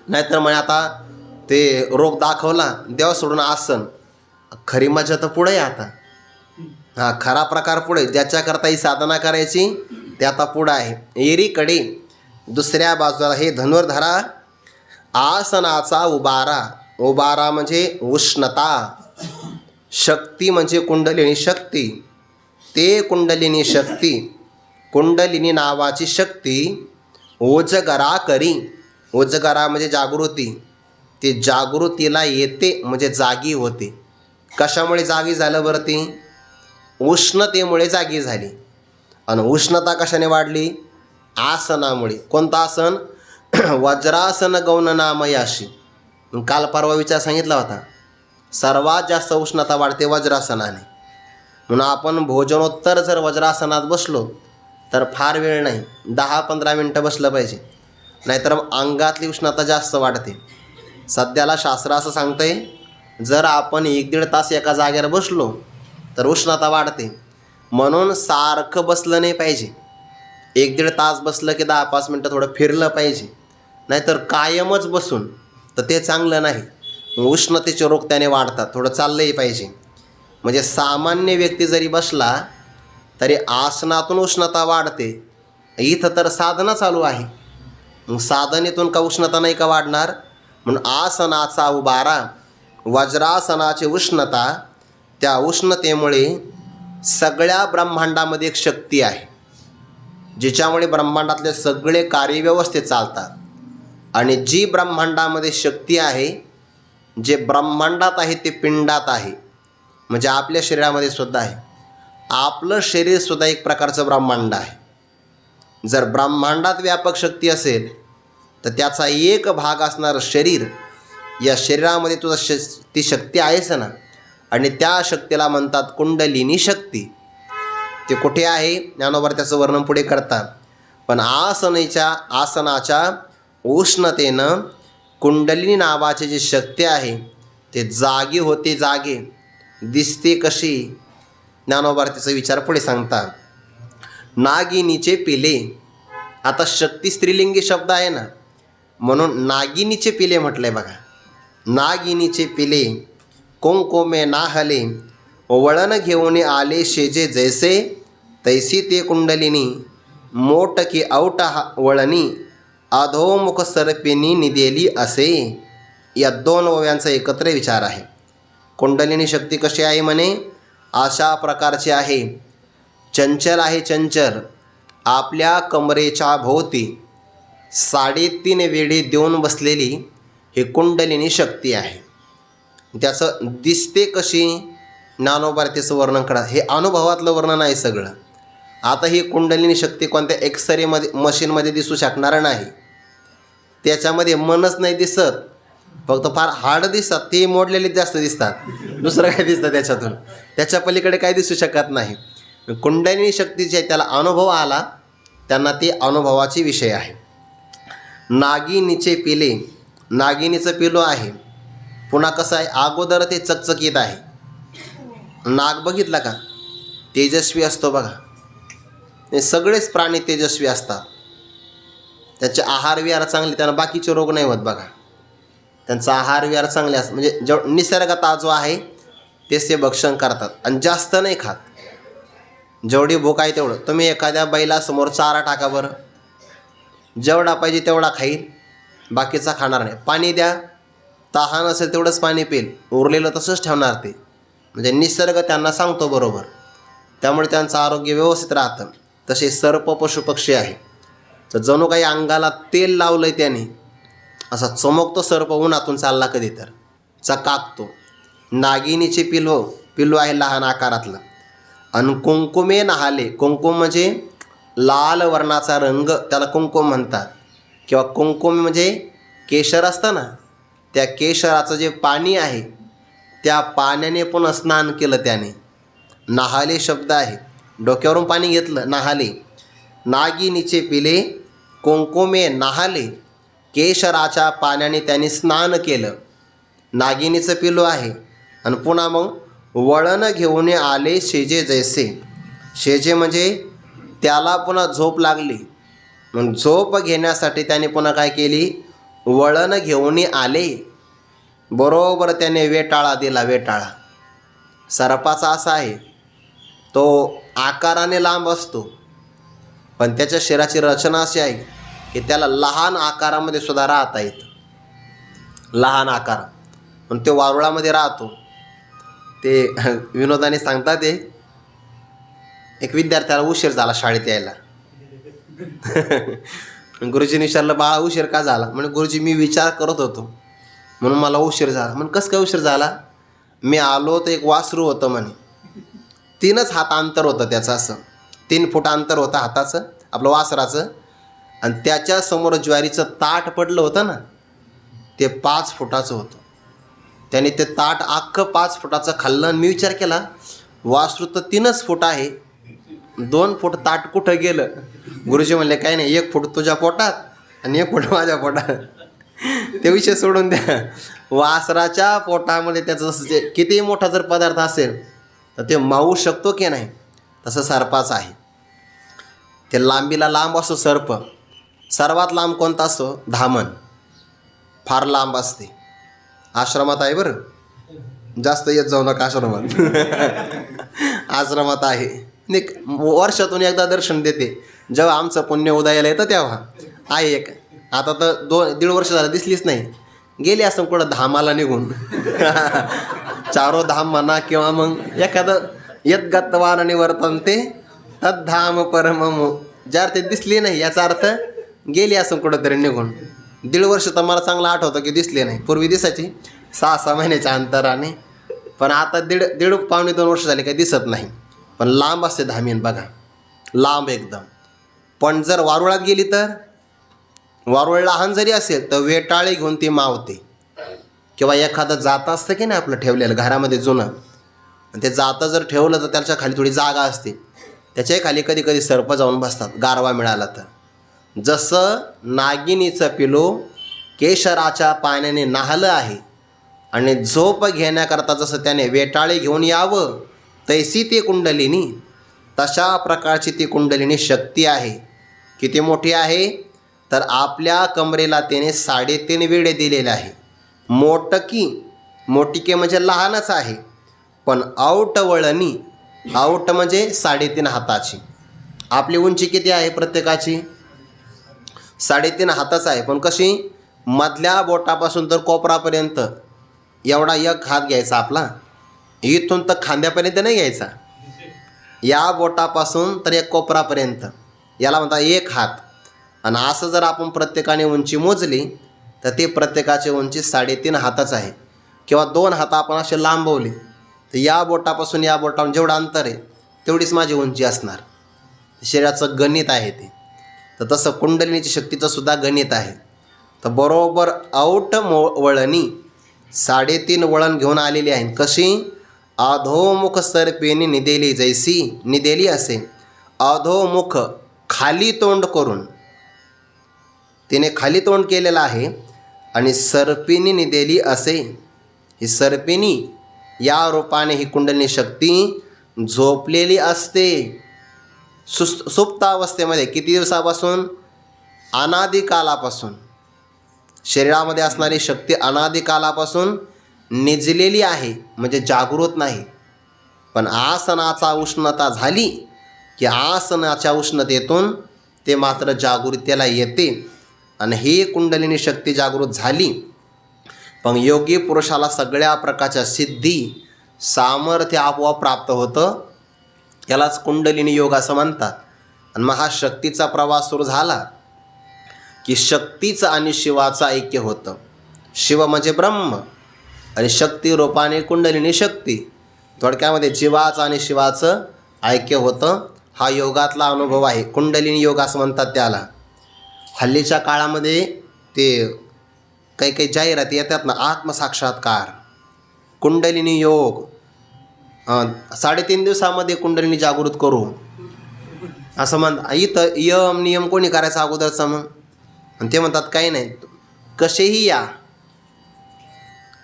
नाहीतर म्हणे आता ते रोग दाखवला देव सोडून आसन. खरी मजा तर पुढे आहे आता, हा खरा प्रकार पुढे, ज्याच्याकरता ही साधना करायची ते आता पुढं आहे. एरीकडे दुसऱ्या बाजूला हे धनुर्धरा आसनाचा उबारा, उबारा म्हणजे उष्णता, शक्ती म्हणजे कुंडलिनी शक्ती, ते कुंडलिनी शक्ती, कुंडलिनी नावाची शक्ती ओजगरा करी, ओजगरा म्हणजे जागृती, ते जागृतीला येते म्हणजे जागी होते. कशामुळे जागी झालं बरं? ती उष्णतेमुळे जागी झाली. आणि उष्णता कशाने वाढली? आसनामुळे. कोणतं आसन? वज्रासन गौणनामयाशी. काल परवा विचार सांगितला होता, सर्वात जास्त उष्णता वाढते वज्रासनाने. म्हणून आपण भोजनोत्तर जर वज्रासनात बसलो तर फार वेळ नाही, 10-15 मिनटं बसलं पाहिजे, नाहीतर अंगातली उष्णता जास्त वाढते. सध्याला शास्त्र असं सांगतंय, जर आपण 1-1.5 तास एका जागेवर बसलो तर उष्णता वाढते. म्हणून सारखं बसलं नाही पाहिजे. 1-1.5 तास बसलं की 10-5 मिनटं थोडं फिरलं पाहिजे, नाहीतर कायमच बसून तर ते चांगलं नाही. उष्णतेचे रोग त्याने वाढतात. थोडं चाललंही पाहिजे. म्हणजे सामान्य व्यक्ती जरी बसला तरी आसनातून उष्णता वाढते. इथं तर साधना चालू आहे, मग साधनेतून का उष्णता नाही का वाढणार? म्हणून आसनाचा उबारा, वज्रासनाची उष्णता, त्या उष्णतेमुळे सगळ्या ब्रह्मांडामध्ये एक शक्ती आहे, जिच्यामुळे ब्रह्मांडातले सगळे कार्य व्यवस्थित चालतात. आणि जी ब्रह्मांडामध्ये शक्ती आहे, जे ब्रह्मांडात आहे ते पिंडात आहे, म्हणजे आपल्या शरीरामध्ये सुद्धा आहे. आपलं शरीरसुद्धा एक प्रकारचं ब्रह्मांड आहे. जर ब्रह्मांडात व्यापक शक्ती असेल तर त्याचा एक भाग असणारं शरीर, या शरीरामध्ये तुझा ती शक्ती आहेच ना. आणि त्या शक्तीला म्हणतात कुंडलिनी शक्ती. ते कुठे आहे? ज्ञानोबा त्याचं वर्णन पुढे करतात. पण आसनाच्या उष्णतेनं कुंडलिनी नावाची जी शक्ती आहे ते जागी होते. जागे दिसते कशी? ज्ञानोबा त्याचा विचार पुढे सांगतात. नागिनीचे पिले. आता शक्ती स्त्रीलिंगी शब्द आहे ना, म्हणून नागिनीचे पिले म्हटलंय बघा. नागिनीचे पिले कुंकुमे नाहले, वळण घेऊन आले शेजे जैसे, तैसी ते कुंडलिनी मोटकी औट वळणी, अधोमुख सर्पिनी निदेली असे. या 2 ओव्यांचा एकत्र विचार आहे. कुंडलिनी शक्ती कशी आहे म्हणे? अशा प्रकारची आहे. चंचल आहे, चंचल. आपल्या कमरेच्या भोवती 3.5 वेढी देऊन बसलेली ही कुंडलिनी शक्ती आहे. त्याचं दिसते कशी? ज्ञानोबार्तीचं वर्णन करा. हे अनुभवातलं वर्णन आहे सगळं. आता ही कुंडलिनी शक्ती कोणत्या एक्सरेमध्ये मशीनमध्ये दिसू शकणार नाही. त्याच्यामध्ये मनच नाही दिसत, फक्त फार हाड दिसतात, ते मोडलेले जास्त दिसतात, दुसरं काय दिसतं त्याच्यातून, त्याच्या पलीकडे काय दिसू शकत नाही. कुंडलिनी शक्तीचे त्याला अनुभव आला, त्यांना ते अनुभवाचे विषय आहे. नागिनीचे पिले, नागिनीचं पिलो आहे. पुन्हा कसं आहे? अगोदर ते चकचकीत आहे. नाग बघितला का? तेजस्वी असतो बघा. हे सगळेच प्राणी तेजस्वी असतात. त्याचे आहार विहार चांगले, त्यांना बाकीचे रोग नाही होत बघा. त्यांचा आहार विहार चांगले असतात, म्हणजे निसर्गात जो आहे तेच ते भक्षण करतात आणि जास्त नाही खात. जेवढी भूक आहे तेवढं. तुम्ही एखाद्या बैलासमोर चारा टाका बरं, जेवढा पाहिजे तेवढा खाईल, बाकीचा खाणार नाही. पाणी द्या, तहान असेल तेवढंच पाणी पिईल, उरलेलं तसंच ठेवणार ते. म्हणजे निसर्ग त्यांना सांगतो बरोबर, त्यामुळे त्यांचं आरोग्य व्यवस्थित राहतं. तसे सर्प पशुपक्षी आहे, तर जणू काही अंगाला तेल लावलं आहे त्याने, असा चमकतो सर्प उन्हातून चालला कधी तर, चकाकतो. नागिनीचे पिल्लू आहे लहान आकारातलं. आणि कुंकुमे नाहाले, कुंकुम म्हणजे लाल वर्णाचा रंग, त्याला कुंकुम म्हणतात. किंवा कुंकुम म्हणजे केशर असतं ना, त्या केशराचं जे पाणी आहे त्या पाण्याने पुन्हा स्नान केलं त्याने. नाहाले शब्द आहे, डोक्यावरून पाणी घेतलं, नाहाले. नागिनीचे पिले कुंकुमे नाहाले, केशराच्या पाण्याने त्याने स्नान केलं. नागिनीचं पिलू आहे. आणि पुन्हा मग वळण घेऊन आले शेजे जैसे. शेजे म्हणजे त्याला पुन्हा झोप लागली. मग झोप घेण्यासाठी त्याने पुन्हा काय केली, वळण घेऊन आले. बरोबर त्याने वेटाळा दिला, वेटाळा. सर्पाचा असा आहे, तो आकाराने लांब असतो, पण त्याच्या शरीराची रचना अशी आहे की त्याला लहान आकारामध्ये सुद्धा राहता येतं. लहान आकार, पण तो वारुळामध्ये राहतो. ते विनोदाने सांगतात, ते एक विद्यार्थ्याला उशीर झाला शाळेत यायला. गुरुजीने विचारलं, बाळा उशीर का झाला? म्हणजे गुरुजी मी विचार करत होतो म्हणून मला उशीर झाला. म्हणून कसं काय उशीर झाला? मी आलो तर एक वासरू होतं म्हणे, 3च हात अंतर होतं त्याचं, असं 3 फूट अंतर होतं हाताचं आपलं वासराचं. आणि त्याच्यासमोर ज्वारीचं ताट पडलं होतं ना, ते 5 फुटाचं होतं. त्याने ते ताट अख्खं 5 फुटाचं खाल्लं. आणि मी विचार केला, वासरू तर 3च फूट आहे, 2 फूट ताट कुठं गेलं? गुरुजी म्हणले, काही नाही, 1 फूट तुझ्या पोटात आणि 1 फूट माझ्या पोटात. ते विषय सोडून द्या. वासराच्या पोटामध्ये त्याचं जसं जे किती मोठा जर पदार्थ असेल तर ते मावू शकतो की नाही, तसं सर्पाचं आहे. ते लांबीला लांब असतो सर्प. सर्वात लांब कोणता असतो? धामण, फार लांब असते. आश्रमात आहे बरं, जास्त येत जाऊ नका आश्रमात. आश्रमात आहे, वर्षातून एकदा दर्शन देते, जेव्हा आमचं पुण्य उदयाला येतं तेव्हा आहे एक. आता तर 2-1.5 वर्ष झालं दिसलीच नाही, गेली असं कुठं धामाला निघून. 4 धाम म्हणा, किंवा मग एखादं यद्गत्वान निवर्तन्ते तद्धाम परमम, ज्यार ते दिसली नाही याचा अर्थ गेली असं कुठं तरी निघून. 1.5 वर्ष तर मला चांगलं आठवतं की दिसले नाही. पूर्वी दिसायची 6-6 महिन्याच्या अंतराने, पण आता दीड पावणे 2 वर्ष झाले काही दिसत नाही. पण लांब असते धामीन बघा, लांब एकदम. पण जर वारुळात गेली तर, वारुळ लहान जरी असेल तर वेटाळे घेऊन ती मावते. किंवा एखादं जातं असतं की नाही आपलं ठेवलेलं घरामध्ये जुनं, ते जातं जर ठेवलं तर त्याच्या खाली थोडी जागा असते, त्याच्याही खाली कधी कधी सर्प जाऊन बसतात गारवा मिळाला तर. जसं नागिनीचं पिलू केशराच्या पाण्याने नाहलं आहे आणि झोप घेण्याकरता जसं त्याने वेटाळे घेऊन यावं, तैसी ती कुंडलिनी, तशा प्रकारची ती कुंडलिनी शक्ती आहे. किती मोठी आहे तर आपल्या कमरेला त्याने 3.5 वेढे दिलेले आहे. मोटकी, मोटिके म्हणजे लहानच आहे, पण आऊट वळणी, आऊट म्हणजे 3.5 हाताची. आपली उंची किती आहे प्रत्येकाची? 3.5 हाताच आहे. पण कशी? मधल्या बोटापासून तर कोपरापर्यंत एवढा एक हात घ्यायचा आपला, इथून तर खांद्यापर्यंत नाही घ्यायचा, या बोटापासून तर एक कोपरापर्यंत, याला म्हणतात 1 हात. आणि असं जर आपण प्रत्येकाने उंची मोजली तर ते प्रत्येकाची उंची 3.5 हाताच आहे. किंवा 2 हात आपण असे लांबवले तर या बोटापासून या बोटावर जेवढं अंतर आहे तेवढीच माझी उंची असणार. शरीराचं गणित आहे ते. तर तसं कुंडलिनीची शक्तीचं सुद्धा गणित आहे. तर बरोबर आऊट वळणी 3.5 वळण घेऊन आलेली आहे. कशी? अधोमुख सर्पेने निदेली जैसी, निदेली असे, अधोमुख खाली तोंड करून, तिने खाली तोंड केलेलं आहे. आणि सर्पिनी निदेली असे, ही सर्पिनी या रूपाने ही कुंडलिनी शक्ती झोपलेली असते सुप्तावस्थेमध्ये. किती दिवसापासून? अनादिकालापासून. शरीरामध्ये असणारी शक्ती अनादिकालापासून निजलेली आहे, म्हणजे जागृत नाही. पण आसनाचा उष्णता झाली की आसनाच्या उष्णतेतून ते मात्र जागृतीला येते. आणि ही कुंडलिनी शक्ती जागृत झाली, पण योगी पुरुषाला सगळ्या प्रकारच्या सिद्धी सामर्थ्य आपोआप प्राप्त होतं. यालाच कुंडलिनी योग असं म्हणतात. आणि मग हा शक्तीचा प्रवास सुरू झाला की शक्तीचं आणि शिवाचं ऐक्य होतं. शिव म्हणजे ब्रह्म आणि शक्ती रूपाने कुंडलिनी शक्ती. थोडक्यामध्ये जीवाचं आणि शिवाचं ऐक्य होतं. हा योगातला अनुभव आहे. कुंडलिनी योग असं म्हणतात त्याला. हल्लीच्या काळामध्ये ते काही काही जाहिराती येतात ना, आत्मसाक्षात्कार, कुंडलिनी योग, 3.5 दिवसामध्ये कुंडलिनी जागृत करू असं इथं नियम कोणी करायचा अगोदरचा मग? आणि ते म्हणतात काही नाही, कसेही या,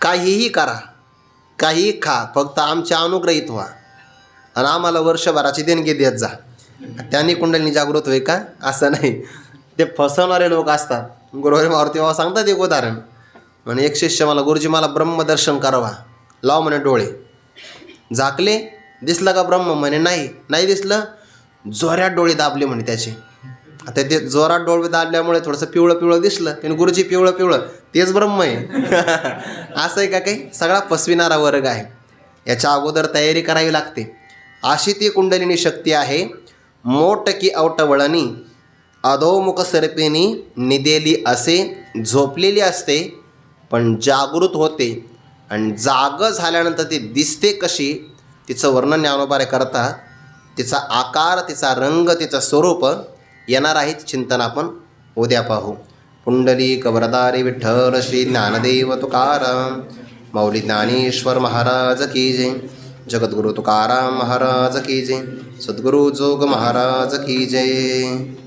काहीही करा, काहीही खा, फक्त आमच्या अनुग्रहित व्हा आणि आम्हाला वर्षभराची देणगी देत जा, त्यांनी कुंडलिनी जागृत होईल का? असं नाही. ते फसवणारे लोक असतात. गुरुवारी मारुती बाबा सांगतात एक उदाहरण. म्हणे एक शिष्य मला, गुरुजी मला ब्रह्मदर्शन करावा, लाव म्हणे डोळे. झाकले, दिसलं का ब्रह्म? म्हणे नाही. नाही दिसलं, जोरात डोळे दाबले म्हणे त्याचे. आता ते जोरात डोळे दाबल्यामुळे थोडंसं पिवळं पिवळं दिसलं, पण गुरुजी पिवळं पिवळं तेच ब्रह्म आहे. असं आहे का? काही सगळा फसविणारा वर्ग आहे. याच्या अगोदर तयारी करावी लागते. अशी ती कुंडलिनी शक्ती आहे. मोठ की औटवळणी अधोमुख सर्पिणी निदेली असे, झोपलेली असते पण जागृत होते आणि जाग झाल्यानंतर ती दिसते कशी, तिचं वर्णन ज्ञानोबा करतात. तिचा आकार, तिचा रंग, तिचं स्वरूप येणार आहे चिंतन आपण उद्या पाहू. पुंडलिक वरदारी विठ्ठल श्री ज्ञानदेव तुकाराम माऊली ज्ञानेश्वर महाराज की जय. जगद्गुरु तुकाराम महाराज की जय. सद्गुरु जोग महाराज की जय.